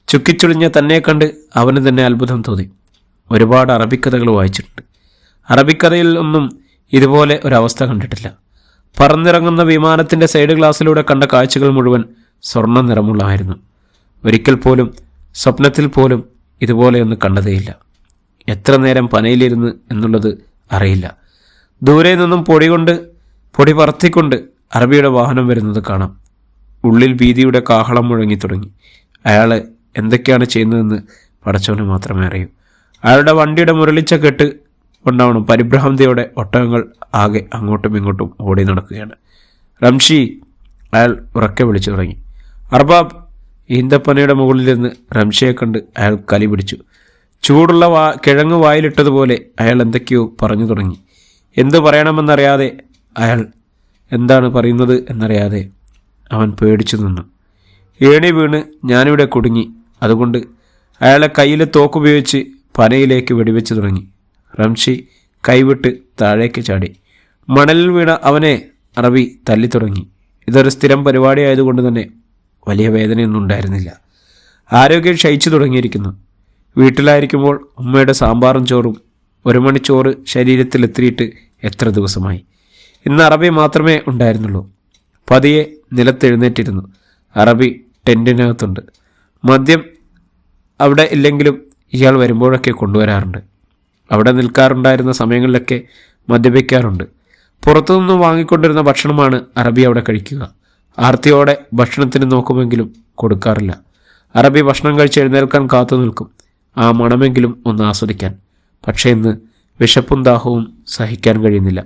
ചുക്കിച്ചുളിഞ്ഞ തന്നെ കണ്ട് അവന് തന്നെ അത്ഭുതം തോന്നി. ഒരുപാട് അറബിക്കഥകൾ വായിച്ചിട്ടുണ്ട്. അറബിക്കഥയിൽ ഒന്നും ഇതുപോലെ ഒരവസ്ഥ കണ്ടിട്ടില്ല. പറന്നിറങ്ങുന്ന വിമാനത്തിൻ്റെ സൈഡ് ഗ്ലാസ്സിലൂടെ കണ്ട കാഴ്ചകൾ മുഴുവൻ സ്വർണ്ണ നിറമുള്ളതായിരുന്നു. ഒരിക്കൽ പോലും സ്വപ്നത്തിൽ പോലും ഇതുപോലെയൊന്നും കണ്ടതേയില്ല. എത്ര നേരം പനയിലിരുന്ന് എന്നുള്ളത് അറിയില്ല. ദൂരെ നിന്നും പൊടി പറത്തിക്കൊണ്ട് അറബിയുടെ വാഹനം വരുന്നത് കാണാം. ഉള്ളിൽ ഭീതിയുടെ കാഹളം മുഴങ്ങി തുടങ്ങി. അയാൾ എന്തൊക്കെയാണ് ചെയ്യുന്നതെന്ന് പടച്ചവന് മാത്രമേ അറിയൂ. അയാളുടെ വണ്ടിയുടെ മുരളിച്ച കെട്ട് കൊണ്ടാവണം പരിഭ്രാന്തിയോടെ ഒട്ടകങ്ങൾ ആകെ അങ്ങോട്ടും ഇങ്ങോട്ടും ഓടി നടക്കുകയാണ്. റംഷി, അയാൾ ഉറക്കെ വിളിച്ചു തുടങ്ങി. അർബാബ്. ഈന്തപ്പനയുടെ മുകളിലിരുന്ന് റംഷിയെ കണ്ട് അയാൾ കലി പിടിച്ചു. ചൂടുള്ള കിഴങ്ങ് വായിലിട്ടതുപോലെ അയാൾ എന്തൊക്കെയോ പറഞ്ഞു തുടങ്ങി. എന്തു പറയണമെന്നറിയാതെ, അയാൾ എന്താണ് പറയുന്നത് എന്നറിയാതെ അവൻ പേടിച്ചു നിന്നു. ഏണി വീണ് ഞാനിവിടെ കുടുങ്ങി. അതുകൊണ്ട് അയാളെ കയ്യിൽ തോക്കുപയോഗിച്ച് പനയിലേക്ക് വെടിവെച്ച് തുടങ്ങി. റംഷി കൈവിട്ട് താഴേക്ക് ചാടി. മണലിൽ വീണ അവനെ അറബി തല്ലി തുടങ്ങി. ഇതൊരു സ്ഥിരം പരിപാടിയായതുകൊണ്ട് തന്നെ വലിയ വേദനയൊന്നും ഉണ്ടായിരുന്നില്ല. ആരോഗ്യം ക്ഷയിച്ചു തുടങ്ങിയിരിക്കുന്നു. വീട്ടിലായിരിക്കുമ്പോൾ ഉമ്മയുടെ സാമ്പാറും ചോറും 1 മണി ചോറ് ശരീരത്തിലെത്തിയിട്ട് എത്ര ദിവസമായി. ഇന്ന് അറബി മാത്രമേ ഉണ്ടായിരുന്നുള്ളൂ. പതിയെ നിലത്തെഴുന്നേറ്റിരുന്നു. അറബി ടെൻറ്റിനകത്തുണ്ട്. മദ്യം അവിടെ ഇല്ലെങ്കിലും ഇയാൾ വരുമ്പോഴൊക്കെ കൊണ്ടുവരാറുണ്ട്. അവിടെ നിൽക്കാറുണ്ടായിരുന്ന സമയങ്ങളിലൊക്കെ മദ്യപിക്കാറുണ്ട്. പുറത്തുനിന്ന് വാങ്ങിക്കൊണ്ടിരുന്ന ഭക്ഷണമാണ് അറബി അവിടെ കഴിക്കുക. ആർത്തിയോടെ ഭക്ഷണത്തിന് നോക്കുമെങ്കിലും കൊടുക്കാറില്ല. അറബി ഭക്ഷണം കഴിച്ച് എഴുന്നേൽക്കാൻ കാത്തു നിൽക്കും, ആ മണമെങ്കിലും ഒന്ന് ആസ്വദിക്കാൻ. പക്ഷേ ഇന്ന് വിശപ്പും ദാഹവും സഹിക്കാൻ കഴിയുന്നില്ല.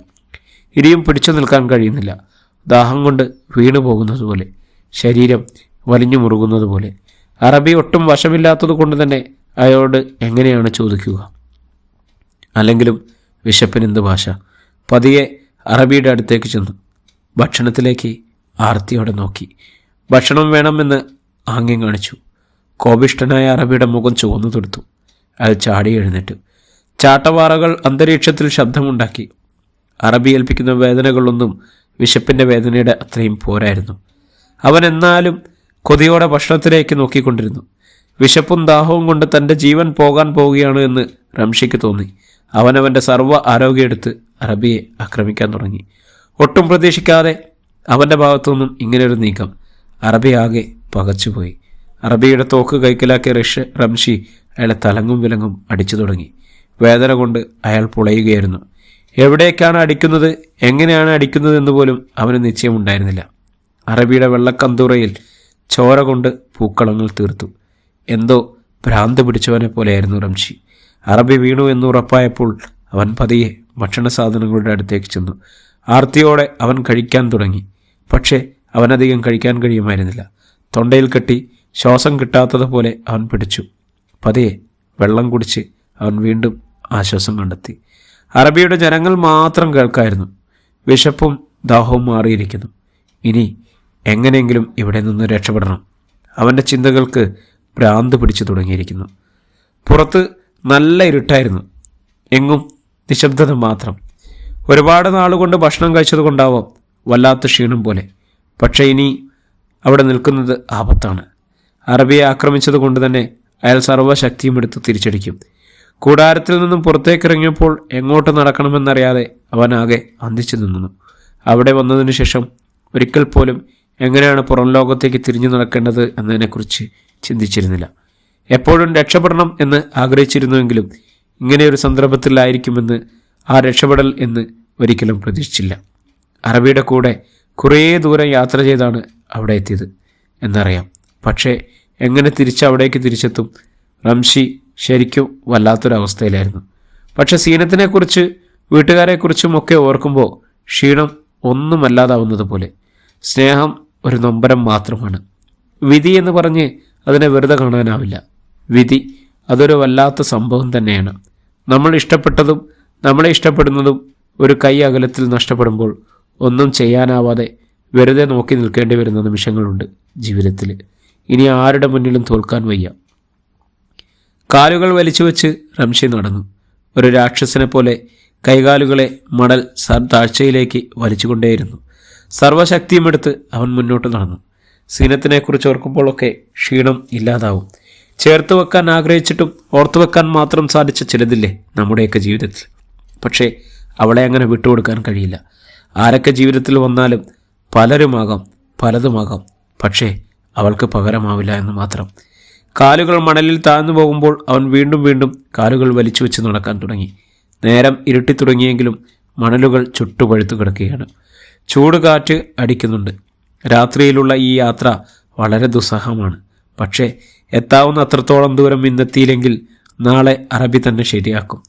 ഇനിയും പിടിച്ചു നിൽക്കാൻ കഴിയുന്നില്ല. ദാഹം കൊണ്ട് വീണു പോകുന്നത് പോലെ, ശരീരം വലിഞ്ഞു മുറുകുന്നത് പോലെ. അറബി ഒട്ടും വശമില്ലാത്തത് കൊണ്ട് തന്നെ അയാളോട് എങ്ങനെയാണ് ചോദിക്കുക? അല്ലെങ്കിലും വിശപ്പിനെന്ത് ഭാഷ? പതിയെ അറബിയുടെ അടുത്തേക്ക് ചെന്നു. ഭക്ഷണത്തിലേക്ക് ആർത്തിയോടെ നോക്കി. ഭക്ഷണം വേണമെന്ന് ആംഗ്യം കാണിച്ചു. കോപിഷ്ഠനായ അറബിയുടെ മുഖം ചുവന്നു തൊടുത്തു. അയാൾ ചാടി എഴുന്നേറ്റു. ചാട്ടവാറകൾ അന്തരീക്ഷത്തിൽ ശബ്ദമുണ്ടാക്കി. അറബി ഏൽപ്പിക്കുന്ന വേദനകളൊന്നും വിശപ്പിൻ്റെ വേദനയുടെ അത്രയും പോരായിരുന്നു. അവൻ എന്നാലും കൊതിയോടെ ഭക്ഷണത്തിലേക്ക് നോക്കിക്കൊണ്ടിരുന്നു. വിശപ്പും ദാഹവും കൊണ്ട് തൻ്റെ ജീവൻ പോകാൻ പോവുകയാണ് എന്ന് റംഷിക്ക് തോന്നി. അവനവൻ്റെ സർവ്വ ആരോഗ്യം എടുത്ത് അറബിയെ ആക്രമിക്കാൻ തുടങ്ങി. ഒട്ടും പ്രതീക്ഷിക്കാതെ അവൻ്റെ ഭാഗത്തുനിന്നും ഇങ്ങനൊരു നീക്കം. അറബി ആകെ പകച്ചുപോയി. അറബിയുടെ തോക്ക് കൈക്കലാക്കിയ റംഷി അയാളെ തലങ്ങും വിലങ്ങും അടിച്ചു തുടങ്ങി. വേദന കൊണ്ട് അയാൾ പുളയുകയായിരുന്നു. എവിടേക്കാണ് അടിക്കുന്നത്, എങ്ങനെയാണ് അടിക്കുന്നത് എന്ന് പോലും അവന് നിശ്ചയമുണ്ടായിരുന്നില്ല. അറബിയുടെ വെള്ളക്കന്തൂറയിൽ ചോര കൊണ്ട് പൂക്കളങ്ങൾ തീർത്തു. എന്തോ ഭ്രാന്ത് പിടിച്ചവനെ പോലെയായിരുന്നു റംഷി. അറബി വീണു എന്നുറപ്പായപ്പോൾ അവൻ പതിയെ ഭക്ഷണ സാധനങ്ങളുടെ അടുത്തേക്ക് ചെന്നു. ആർത്തിയോടെ അവൻ കഴിക്കാൻ തുടങ്ങി. പക്ഷേ അവനധികം കഴിക്കാൻ കഴിയുമായിരുന്നില്ല. തൊണ്ടയിൽ കെട്ടി ശ്വാസം കിട്ടാത്തതുപോലെ അവൻ പിടിച്ചു. പതിയെ വെള്ളം കുടിച്ച് അവൻ വീണ്ടും ആശ്വാസം കണ്ടെത്തി. അറബിയുടെ ജനങ്ങൾ മാത്രം കേൾക്കായിരുന്നു. വിശപ്പും ദാഹവും മാറിയിരിക്കുന്നു. ഇനി എങ്ങനെയെങ്കിലും ഇവിടെ നിന്ന് രക്ഷപ്പെടണം. അവൻ്റെ ചിന്തകൾക്ക് ഭ്രാന്ത് പിടിച്ചു തുടങ്ങിയിരിക്കുന്നു. പുറത്ത് നല്ല ഇരുട്ടായിരുന്നു. എങ്ങും നിശബ്ദത മാത്രം. ഒരുപാട് നാളുകൊണ്ട് ഭക്ഷണം കഴിച്ചതുകൊണ്ടാവാം വല്ലാത്ത ക്ഷീണം പോലെ. പക്ഷേ ഇനി അവിടെ നിൽക്കുന്നത് ആപത്താണ്. അറബിയെ ആക്രമിച്ചത് കൊണ്ട് തന്നെ അയാൾ സർവ്വശക്തിയും എടുത്ത് തിരിച്ചടിക്കും. കൂടാരത്തിൽ നിന്നും പുറത്തേക്കിറങ്ങിയപ്പോൾ എങ്ങോട്ട് നടക്കണമെന്നറിയാതെ അവനാകെ അന്തിച്ചു നിന്നു. അവിടെ വന്നതിന് ശേഷം ഒരിക്കൽ പോലും എങ്ങനെയാണ് പുറം ലോകത്തേക്ക് തിരിഞ്ഞു നടക്കേണ്ടത് എന്നതിനെക്കുറിച്ച് ചിന്തിച്ചിരുന്നില്ല. എപ്പോഴും രക്ഷപ്പെടണം എന്ന് ആഗ്രഹിച്ചിരുന്നുവെങ്കിലും ഇങ്ങനെയൊരു സന്ദർഭത്തിലായിരിക്കുമെന്ന്, ആ രക്ഷപ്പെടൽ എന്ന് ഒരിക്കലും പ്രതീക്ഷിച്ചില്ല. അറബിയുടെ കൂടെ കുറേ ദൂരം യാത്ര ചെയ്താണ് അവിടെ എത്തിയത് എന്നറിയാം. പക്ഷേ എങ്ങനെ അവിടേക്ക് തിരിച്ചെത്തും? റംഷി ശരിക്കും വല്ലാത്തൊരവസ്ഥയിലായിരുന്നു. പക്ഷെ സീനത്തിനെക്കുറിച്ച് വീട്ടുകാരെക്കുറിച്ചും ഒക്കെ ഓർക്കുമ്പോൾ ക്ഷീണം ഒന്നുമല്ലാതാവുന്നത് പോലെ. സ്നേഹം ഒരു നൊമ്പരം മാത്രമാണ്. വിധി എന്ന് പറഞ്ഞ് അതിനെ വെറുതെ കാണാനാവില്ല. വിധി അതൊരു വല്ലാത്ത സംഭവം തന്നെയാണ്. നമ്മൾ ഇഷ്ടപ്പെട്ടതും നമ്മളെ ഇഷ്ടപ്പെടുന്നതും ഒരു കൈ അകലത്തിൽ നഷ്ടപ്പെടുമ്പോൾ ഒന്നും ചെയ്യാനാവാതെ വെറുതെ നോക്കി നിൽക്കേണ്ടി വരുന്ന നിമിഷങ്ങളുണ്ട് ജീവിതത്തിൽ. ഇനി ആരുടെ മുന്നിലും തോൽക്കാൻ വയ്യ. കാലുകൾ വലിച്ചു വെച്ച് റംഷി നടന്നു. ഒരു രാക്ഷസനെ പോലെ കൈകാലുകളെ മണൽ താഴ്ചയിലേക്ക് വലിച്ചുകൊണ്ടേയിരുന്നു. സർവശക്തിയുമെടുത്ത് അവൻ മുന്നോട്ട് നടന്നു. സീനത്തിനെക്കുറിച്ച് ഓർക്കുമ്പോഴൊക്കെ ക്ഷീണം ഇല്ലാതാവും. ചേർത്ത് വെക്കാൻ ആഗ്രഹിച്ചിട്ടും ഓർത്തു വെക്കാൻ മാത്രം സാധിച്ച ചിലതില്ലേ നമ്മുടെയൊക്കെ ജീവിതത്തിൽ. പക്ഷേ അവളെ അങ്ങനെ വിട്ടുകൊടുക്കാൻ കഴിയില്ല. ആരൊക്കെ ജീവിതത്തിൽ വന്നാലും പലതുമാകാം. പക്ഷേ അവൾക്ക് പകരമാവില്ല എന്ന് മാത്രം. കാലുകൾ മണലിൽ താഴ്ന്നു പോകുമ്പോൾ അവൻ വീണ്ടും കാലുകൾ വലിച്ചു വെച്ച് നടക്കാൻ തുടങ്ങി. നേരം ഇരുട്ടി തുടങ്ങിയെങ്കിലും മണലുകൾ ചുട്ടുപഴുത്തു കിടക്കുകയാണ്. ചൂട് കാറ്റ് അടിക്കുന്നുണ്ട്. രാത്രിയിലുള്ള ഈ യാത്ര വളരെ ദുസ്സഹമാണ്. പക്ഷേ എത്താവുന്ന അത്രത്തോളം ദൂരം ഇന്നെത്തിയില്ലെങ്കിൽ നാളെ അറബി തന്നെ ശരിയാക്കും.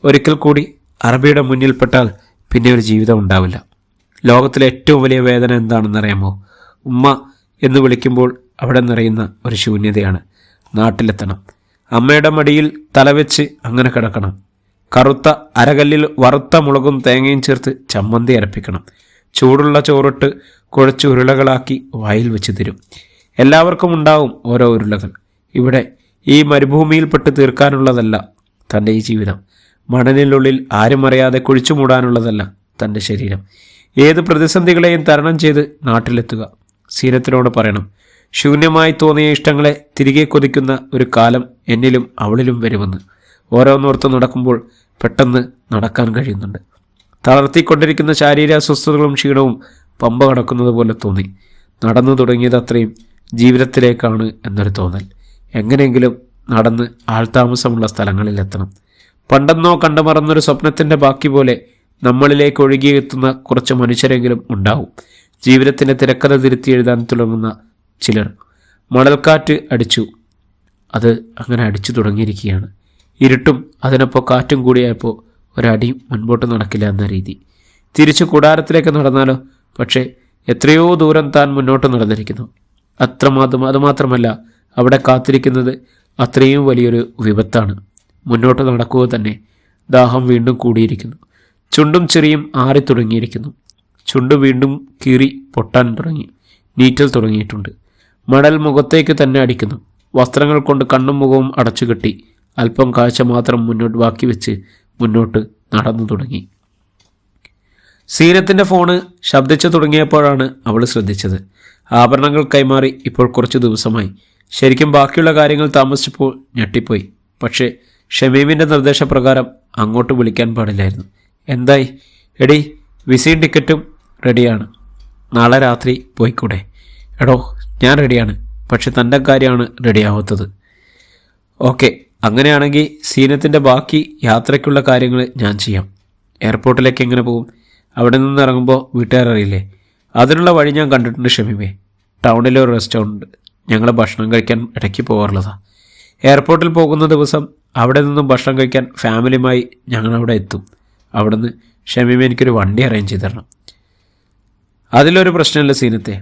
ഒരിക്കൽ കൂടി അറബിയുടെ മുന്നിൽപ്പെട്ടാൽ പിന്നെ ഒരു ജീവിതം ഉണ്ടാവില്ല. ലോകത്തിലെ ഏറ്റവും വലിയ വേദന എന്താണെന്നറിയാമോ? ഉമ്മ എന്ന് വിളിക്കുമ്പോൾ അവിടെ നിറയുന്ന ഒരു ശൂന്യതയാണ്. നാട്ടിലെത്തണം. അമ്മയുടെ മടിയിൽ തലവെച്ച് അങ്ങനെ കിടക്കണം. കറുത്ത അരകല്ലിൽ വറുത്ത മുളകും തേങ്ങയും ചേർത്ത് ചമ്മന്തി അരപ്പിക്കണം. ചൂടുള്ള ചോറിട്ട് കുഴച്ച് ഉരുളകളാക്കി വായിൽ വെച്ച് തരും. എല്ലാവർക്കും ഉണ്ടാവും ഓരോ ഉരുളകൾ. ഇവിടെ ഈ മരുഭൂമിയിൽപ്പെട്ട് തീർക്കാനുള്ളതല്ല തൻ്റെ ഈ ജീവിതം. മണലിനുള്ളിൽ ആരും അറിയാതെ കുഴിച്ചു മൂടാനുള്ളതല്ല തൻ്റെ ശരീരം. ഏത് പ്രതിസന്ധികളെയും തരണം ചെയ്ത് നാട്ടിലെത്തുക. സീനത്തിനോട് പറയണം, ശൂന്യമായി തോന്നിയ ഇഷ്ടങ്ങളെ തിരികെ കൊതിക്കുന്ന ഒരു കാലം എന്നിലും അവളിലും വരുമെന്ന്. ഓരോന്നോർത്ത് നടക്കുമ്പോൾ പെട്ടെന്ന് നടക്കാൻ കഴിയുന്നുണ്ട്. തളർത്തിക്കൊണ്ടിരിക്കുന്ന ശാരീരിക അസ്വസ്ഥതകളും ക്ഷീണവും പമ്പ കടക്കുന്നത് പോലെ തോന്നി. നടന്നു തുടങ്ങിയത് അത്രയും ജീവിതത്തിലേക്കാണ് എന്നൊരു തോന്നൽ. എങ്ങനെയെങ്കിലും നടന്ന് ആൾതാമസമുള്ള സ്ഥലങ്ങളിലെത്തണം. പണ്ടെന്നോ കണ്ടുമറന്നൊരു സ്വപ്നത്തിൻ്റെ ബാക്കി പോലെ നമ്മളിലേക്ക് ഒഴുകിയെത്തുന്ന കുറച്ച് മനുഷ്യരെങ്കിലും ഉണ്ടാവും. ജീവിതത്തിൻ്റെ തിരക്കഥ തിരുത്തി എഴുതാൻ തുടങ്ങുന്ന ചിലർ. മണൽക്കാറ്റ് അടിച്ചു. അത് അങ്ങനെ അടിച്ചു തുടങ്ങിയിരിക്കുകയാണ്. ഇരുട്ടും അതിനൊപ്പം കാറ്റും കൂടിയായപ്പോൾ ഒരടി മുൻപോട്ട് നടക്കില്ല എന്ന രീതി. തിരിച്ചു കൂടാരത്തിലേക്ക് നടന്നാലോ? പക്ഷേ എത്രയോ ദൂരം താൻ മുന്നോട്ട് നടന്നിരിക്കുന്നു. അതുമാത്രമല്ല, അവിടെ കാത്തിരിക്കുന്നത് അത്രയും വലിയൊരു വിപത്താണ്. മുന്നോട്ട് നടക്കുക തന്നെ. ദാഹം വീണ്ടും കൂടിയിരിക്കുന്നു. ചുണ്ടും ചെറിയും ആറിത്തുടങ്ങിയിരിക്കുന്നു. ചുണ്ട് വീണ്ടും കീറി പൊട്ടാൻ തുടങ്ങി. നീറ്റൽ തുടങ്ങിയിട്ടുണ്ട്. മണൽ മുഖത്തേക്ക് തന്നെ അടിക്കുന്നു. വസ്ത്രങ്ങൾ കൊണ്ട് കണ്ണും മുഖവും അടച്ചുകെട്ടി അല്പം കാഴ്ച മാത്രം ബാക്കി വെച്ച് മുന്നോട്ട് നടന്നു തുടങ്ങി. സീനത്തിൻ്റെ ഫോണ് ശബ്ദിച്ചു തുടങ്ങിയപ്പോഴാണ് അവൾ ശ്രദ്ധിച്ചത്. ആഭരണങ്ങൾ കൈമാറി ഇപ്പോൾ കുറച്ച് ദിവസമായി. ശരിക്കും ബാക്കിയുള്ള കാര്യങ്ങൾ താമസിച്ചപ്പോൾ ഞെട്ടിപ്പോയി. പക്ഷേ ഷമീമിൻ്റെ നിർദ്ദേശപ്രകാരം അങ്ങോട്ട് വിളിക്കാൻ പാടില്ലായിരുന്നു. എന്തായി? എടീ, വിസയും ടിക്കറ്റും റെഡിയാണ്. നാളെ രാത്രി പോയിക്കൂടെ? എടോ, ഞാൻ റെഡിയാണ്. പക്ഷെ തൻ്റെ കാര്യമാണ് റെഡിയാവാത്തത്. ഓക്കെ, അങ്ങനെയാണെങ്കിൽ സീനത്തിൻ്റെ ബാക്കി യാത്രയ്ക്കുള്ള കാര്യങ്ങൾ ഞാൻ ചെയ്യാം. എയർപോർട്ടിലേക്ക് എങ്ങനെ പോകും? അവിടെ നിന്ന് ഇറങ്ങുമ്പോൾ വീട്ടുകാരറിയില്ലേ? അതിനുള്ള വഴി ഞാൻ കണ്ടിട്ടുണ്ട് ഷമീമേ. ടൗണിലെ ഒരു റെസ്റ്റോറൻറ്റ്. ഞങ്ങൾ ഭക്ഷണം കഴിക്കാൻ ഇടയ്ക്ക് പോകാറുള്ളതാണ്. എയർപോർട്ടിൽ പോകുന്ന ദിവസം അവിടെ നിന്നും ഭക്ഷണം കഴിക്കാൻ ഫാമിലിയുമായി ഞങ്ങളവിടെ എത്തും. അവിടുന്ന് ഷമീമ എനിക്കൊരു വണ്ടി അറേഞ്ച് ചെയ്ത് തരണം. അതിലൊരു പ്രശ്നമില്ല സീനത്തെ,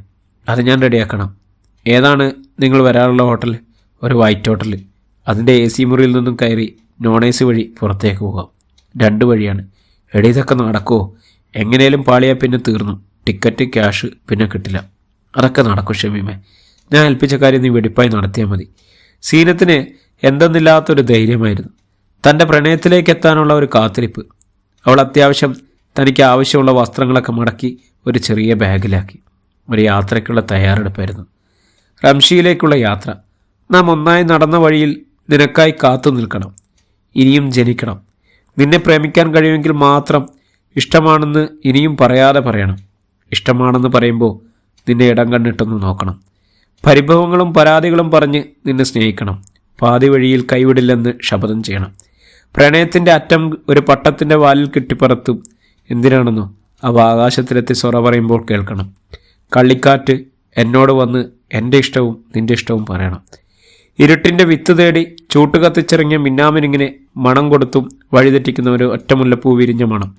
അത് ഞാൻ റെഡിയാക്കണം. ഏതാണ് നിങ്ങൾ വരാറുള്ള ഹോട്ടൽ? ഒരു വൈറ്റ് ഹോട്ടൽ. അതിൻ്റെ AC മുറിയിൽ നിന്നും കയറി നോൺ AC വഴി പുറത്തേക്ക് പോകാം. 2 വഴിയാണ്. എടീ ഇതൊക്കെ നടക്കുമോ? എങ്ങനെയും പാളിയാൽ പിന്നെ തീർന്നു. ടിക്കറ്റ്, ക്യാഷ് പിന്നെ കിട്ടില്ല. അതൊക്കെ നടക്കും ഷമീമേ, ഞാൻ ഏൽപ്പിച്ച കാര്യം നീ വെടിപ്പായി നടത്തിയാൽ മതി. സീനത്തിന് എന്തെന്നില്ലാത്തൊരു ധൈര്യമായിരുന്നു. തൻ്റെ പ്രണയത്തിലേക്ക് എത്താനുള്ള ഒരു കാത്തിരിപ്പ്. അവൾ അത്യാവശ്യം തനിക്ക് ആവശ്യമുള്ള വസ്ത്രങ്ങളൊക്കെ മടക്കി ഒരു ചെറിയ ബാഗിലാക്കി. ഒരു യാത്രയ്ക്കുള്ള തയ്യാറെടുപ്പായിരുന്നു. റംഷിയിലേക്കുള്ള യാത്ര. നാം ഒന്നായി നടന്ന വഴിയിൽ നിനക്കായി കാത്തു നിൽക്കണം. ഇനിയും ജനിക്കണം. നിന്നെ പ്രേമിക്കാൻ കഴിയുമെങ്കിൽ മാത്രം ഇഷ്ടമാണെന്ന് ഇനിയും പറയാതെ പറയണം. ഇഷ്ടമാണെന്ന് പറയുമ്പോൾ നിന്നെ ഇടം കണ്ടിട്ടൊന്ന് നോക്കണം. പരിഭവങ്ങളും പരാതികളും പറഞ്ഞ് നിന്നെ സ്നേഹിക്കണം. പാതി വഴിയിൽ കൈവിടില്ലെന്ന് ശപഥം ചെയ്യണം. പ്രണയത്തിൻ്റെ അറ്റം ഒരു പട്ടത്തിൻ്റെ വാലിൽ കെട്ടിപ്പറത്തും. എന്തിനാണെന്നോ അവ ആകാശത്തിലെത്തി സൊറ പറയുമ്പോൾ കേൾക്കണം. കള്ളിക്കാറ്റ് എന്നോട് വന്ന് എൻ്റെ ഇഷ്ടവും നിൻ്റെ ഇഷ്ടവും പറയണം. ഇരുട്ടിൻ്റെ വിത്ത് തേടി ചൂട്ടുകത്തിച്ചിറങ്ങിയ മിന്നാമിനിങ്ങനെ മണം കൊടുത്തും വഴിതെറ്റിക്കുന്ന ഒരു ഒറ്റമുല്ലപ്പൂ വിരിഞ്ഞ മണം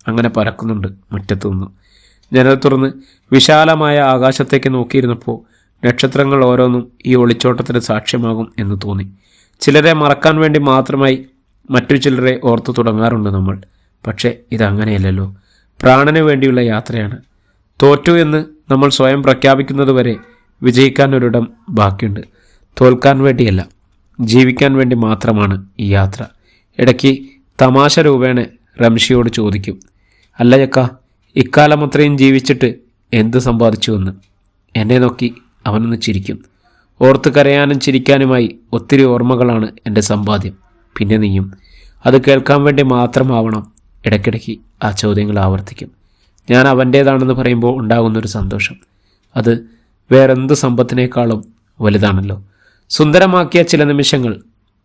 അങ്ങനെ പരക്കുന്നുണ്ട് മുറ്റത്തു നിന്ന്. ജനൽ തുറന്ന് വിശാലമായ ആകാശത്തേക്ക് നോക്കിയിരുന്നപ്പോൾ നക്ഷത്രങ്ങൾ ഓരോന്നും ഈ ഒളിച്ചോട്ടത്തിന് സാക്ഷ്യമാകും എന്ന് തോന്നി. ചിലരെ മറക്കാൻ വേണ്ടി മാത്രമായി മറ്റു ചിലരെ ഓർത്തു തുടങ്ങാറുണ്ട് നമ്മൾ. പക്ഷേ ഇതങ്ങനെയല്ലല്ലോ. പ്രാണന് വേണ്ടിയുള്ള യാത്രയാണ്. തോറ്റു എന്ന് നമ്മൾ സ്വയം പ്രഖ്യാപിക്കുന്നതുവരെ വിജയിക്കാൻ ഒരിടം ബാക്കിയുണ്ട്. തോൽക്കാൻ വേണ്ടിയല്ല, ജീവിക്കാൻ വേണ്ടി മാത്രമാണ് ഈ യാത്ര. ഇടയ്ക്ക് തമാശ രൂപേണ റംഷിയോട് ചോദിക്കും, അല്ല ചക്ക, ഇക്കാലം അത്രയും ജീവിച്ചിട്ട് എന്ത് സമ്പാദിച്ചുവെന്ന്. എന്നെ നോക്കി അവനൊന്ന് ചിരിക്കും. ഓർത്ത് കരയാനും ചിരിക്കാനുമായി ഒത്തിരി ഓർമ്മകളാണ് എൻ്റെ സമ്പാദ്യം. പിന്നെ നീയും. അത് കേൾക്കാൻ വേണ്ടി മാത്രമാവണം ഇടയ്ക്കിടയ്ക്ക് ആ ചോദ്യങ്ങൾ ആവർത്തിക്കും. ഞാൻ അവൻ്റേതാണെന്ന് പറയുമ്പോൾ ഉണ്ടാകുന്നൊരു സന്തോഷം അത് വേറെന്ത് സമ്പത്തിനേക്കാളും വലുതാണല്ലോ. സുന്ദരമാക്കിയ ചില നിമിഷങ്ങൾ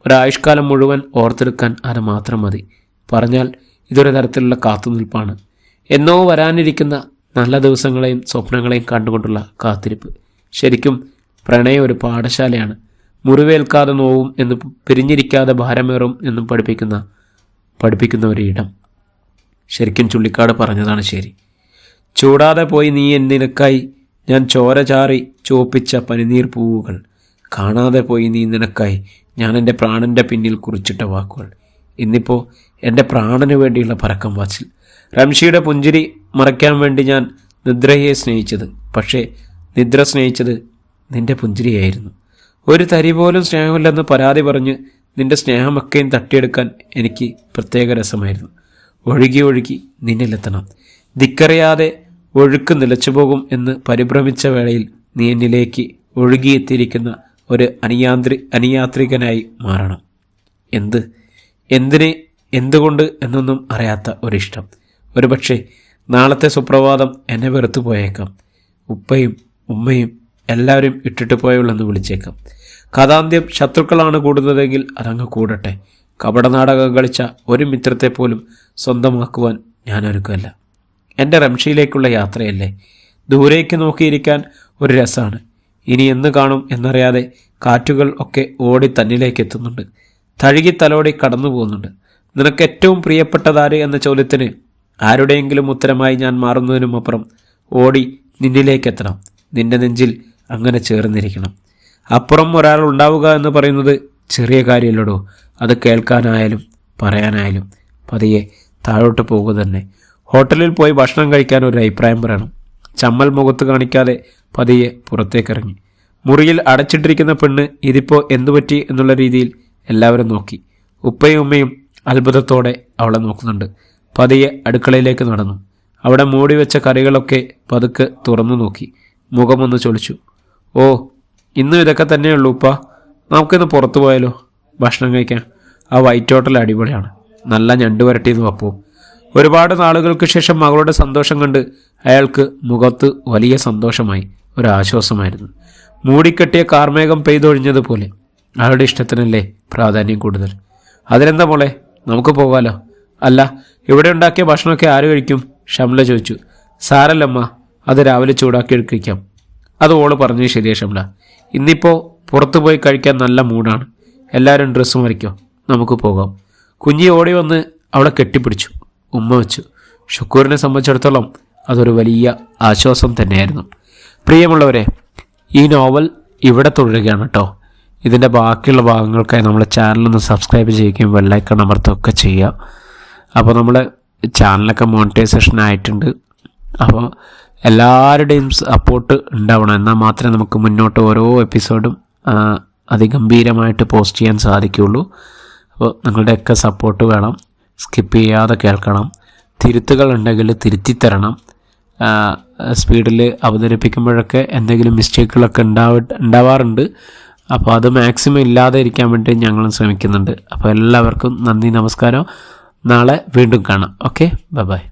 ഒരായുഷ്കാലം മുഴുവൻ ഓർത്തെടുക്കാൻ അത് മാത്രം മതി. പറഞ്ഞാൽ ഇതൊരു തരത്തിലുള്ള കാത്തുനിൽപ്പാണ്. എന്നോ വരാനിരിക്കുന്ന നല്ല ദിവസങ്ങളെയും സ്വപ്നങ്ങളെയും കണ്ടുകൊണ്ടുള്ള കാത്തിരിപ്പ്. ശരിക്കും പ്രണയം ഒരു പാഠശാലയാണ്. മുറിവേൽക്കാതെ നോവും എന്നും പിരിഞ്ഞിരിക്കാതെ ഭാരമേറും എന്നും പഠിപ്പിക്കുന്ന ഒരു ഇടം. ശരിക്കും ചുള്ളിക്കാട് പറഞ്ഞതാണ് ശരി. ചൂടാതെ പോയി നീ നിനക്കായി ഞാൻ ചോര ചാറി ചോപ്പിച്ച പനിനീർ പൂവുകൾ. കാണാതെ പോയി നീ നിനക്കായി ഞാൻ എൻ്റെ പ്രാണൻ്റെ പിന്നിൽ കുറിച്ചിട്ട വാക്കുകൾ. ഇന്നിപ്പോൾ എൻ്റെ പ്രാണന് വേണ്ടിയുള്ള പരക്കം വാച്ചിൽ. റംഷിയുടെ പുഞ്ചിരി മറയ്ക്കാൻ വേണ്ടി ഞാൻ നിദ്രയെ സ്നേഹിച്ചത്. പക്ഷേ നിദ്ര സ്നേഹിച്ചത് നിൻ്റെ പുഞ്ചിരിയായിരുന്നു. ഒരു തരി പോലും സ്നേഹമില്ലെന്ന് പരാതി പറഞ്ഞ് നിൻ്റെ സ്നേഹമൊക്കെയും തട്ടിയെടുക്കാൻ എനിക്ക് പ്രത്യേക രസമായിരുന്നു. ഒഴുകി ഒഴുകി നിന്നിലെത്തണം. ധിക്കറിയാതെ ഒഴുക്ക് നിലച്ചുപോകും എന്ന് പരിഭ്രമിച്ച വേളയിൽ നീ എന്നിലേക്ക് ഒഴുകിയെത്തിയിരിക്കുന്ന ഒരു അനിയാത്രികനായി മാറണം. എന്തിന്, എന്തുകൊണ്ട് എന്നൊന്നും അറിയാത്ത ഒരിഷ്ടം. ഒരുപക്ഷെ നാളത്തെ സുപ്രഭാതം എന്നെ വെറുത്തു പോയേക്കാം. ഉപ്പയും ഉമ്മയും എല്ലാവരും ഇട്ടിട്ട് പോയുള്ളെന്ന് വിളിച്ചേക്കാം. കഥാന്ത്യം ശത്രുക്കളാണ് കൂടുന്നതെങ്കിൽ അതങ്ങ് കൂടട്ടെ. കപടനാടകം കളിച്ച ഒരു മിത്രത്തെ പോലും സ്വന്തമാക്കുവാൻ ഞാൻ ഒരുക്കമല്ല. എൻ്റെ റംഷിയിലേക്കുള്ള യാത്രയല്ലേ. ദൂരേക്ക് നോക്കിയിരിക്കാൻ ഒരു രസമാണ്. ഇനി എന്ന് കാണും എന്നറിയാതെ കാറ്റുകൾ ഒക്കെ ഓടി തന്നിലേക്ക് എത്തുന്നുണ്ട്. തഴുകി തലോടി കടന്നു പോകുന്നുണ്ട്. നിനക്ക് ഏറ്റവും പ്രിയപ്പെട്ടതാര് എന്ന ചോദ്യത്തിന് ആരുടെയെങ്കിലും ഉത്തരമായി ഞാൻ മാറുന്നതിനുമപ്പുറം ഓടി നിന്നിലേക്കെത്തണം. നിന്റെ നെഞ്ചിൽ അങ്ങനെ ചേർന്നിരിക്കണം. അപ്പുറം ഒരാൾ ഉണ്ടാവുക എന്ന് പറയുന്നത് ചെറിയ കാര്യമല്ലടോ. അത് കേൾക്കാനായാലും പറയാനായാലും പതിയെ താഴോട്ട് പോകുക തന്നെ. ഹോട്ടലിൽ പോയി ഭക്ഷണം കഴിക്കാൻ ഒരു അഭിപ്രായം പറയണം. ചമ്മൽ മുഖത്ത് കാണിക്കാതെ പതിയെ പുറത്തേക്കിറങ്ങി. മുറിയിൽ അടച്ചിട്ടിരിക്കുന്ന പെണ്ണ് ഇതിപ്പോൾ എന്തുപറ്റി എന്നുള്ള രീതിയിൽ എല്ലാവരും നോക്കി. ഉപ്പയും ഉമ്മയും അത്ഭുതത്തോടെ അവളെ നോക്കുന്നുണ്ട്. പതിയെ അടുക്കളയിലേക്ക് നടന്നു. അവിടെ മൂടി വെച്ച കറികളൊക്കെ പതുക്കെ തുറന്നു നോക്കി. മുഖമൊന്ന് ചൊളിച്ചു. ഓ, ഇന്നും ഇതൊക്കെ തന്നെയുള്ളൂ ഉപ്പ. നമുക്കിന്ന് പുറത്തു പോയാലോ ഭക്ഷണം കഴിക്കാൻ? ആ വൈറ്റ് ഹോട്ടൽ അടിപൊളിയാണ്. നല്ല ഞണ്ട് വരട്ടിയെന്ന് പപ്പു. ഒരുപാട് നാളുകൾക്ക് ശേഷം മകളുടെ സന്തോഷം കണ്ട് അയാൾക്ക് മുഖത്ത് വലിയ സന്തോഷമായി. ഒരാശ്വാസമായിരുന്നു. മൂടിക്കെട്ടിയ കാർമേഘം പെയ്തൊഴിഞ്ഞതുപോലെ. അയാളുടെ ഇഷ്ടത്തിനല്ലേ പ്രാധാന്യം കൂടുതൽ. അതിനെന്താ മോളെ, നമുക്ക് പോകാലോ. അല്ല, ഇവിടെ ഉണ്ടാക്കിയ ഭക്ഷണമൊക്കെ ആര് കഴിക്കും? ഷംല ചോദിച്ചു. സാരല്ലമ്മ, അത് രാവിലെ ചൂടാക്കി എടുക്കാം. അത് ഓള് പറഞ്ഞു. ശരിയാ ഷംല, ഇന്നിപ്പോൾ പുറത്തു പോയി കഴിക്കാൻ നല്ല മൂഡാണ്. എല്ലാവരും ഡ്രസ്സ് മറിക്കോ, നമുക്ക് പോകാം. കുഞ്ഞി ഓടി വന്ന് അവളെ കെട്ടിപ്പിടിച്ചു. ഉമ്മ വെച്ചു. ഷുക്കൂറിനെ സംബന്ധിച്ചിടത്തോളം അതൊരു വലിയ ആശ്വാസം തന്നെയായിരുന്നു. പ്രിയമുള്ളവരെ, ഈ നോവൽ ഇവിടെ തുടരുകയാണ് കേട്ടോ. ഇതിൻ്റെ ബാക്കിയുള്ള ഭാഗങ്ങൾക്കായി നമ്മളെ ചാനലൊന്ന് സബ്സ്ക്രൈബ് ചെയ്യുകയും ബെല്ലൈക്കൺ അമർത്തുകയൊക്കെ ചെയ്യുക. അപ്പോൾ നമ്മൾ ചാനലൊക്കെ മോണിറ്റൈസേഷൻ ആയിട്ടുണ്ട്. അപ്പോൾ എല്ലാവരുടെയും സപ്പോർട്ട് ഉണ്ടാവണം, എന്നാൽ മാത്രമേ നമുക്ക് മുന്നോട്ട് ഓരോ എപ്പിസോഡും അതിഗംഭീരമായിട്ട് പോസ്റ്റ് ചെയ്യാൻ സാധിക്കുകയുള്ളൂ. അപ്പോൾ നിങ്ങളുടെയൊക്കെ സപ്പോർട്ട് വേണം. സ്കിപ്പ് ചെയ്യാതെ കേൾക്കണം. തിരുത്തുകൾ ഉണ്ടെങ്കിൽ തിരുത്തിത്തരണം. സ്പീഡിൽ അവതരിപ്പിക്കുമ്പോഴൊക്കെ എന്തെങ്കിലും മിസ്റ്റേക്കുകളൊക്കെ ഉണ്ടാവാറുണ്ട്. അപ്പോൾ അത് മാക്സിമം ഇല്ലാതെ ഇരിക്കാൻ വേണ്ടി ഞങ്ങളും ശ്രമിക്കുന്നുണ്ട്. അപ്പോൾ എല്ലാവർക്കും നന്ദി, നമസ്കാരം. നാളെ വീണ്ടും കാണാം. Okay, bye bye.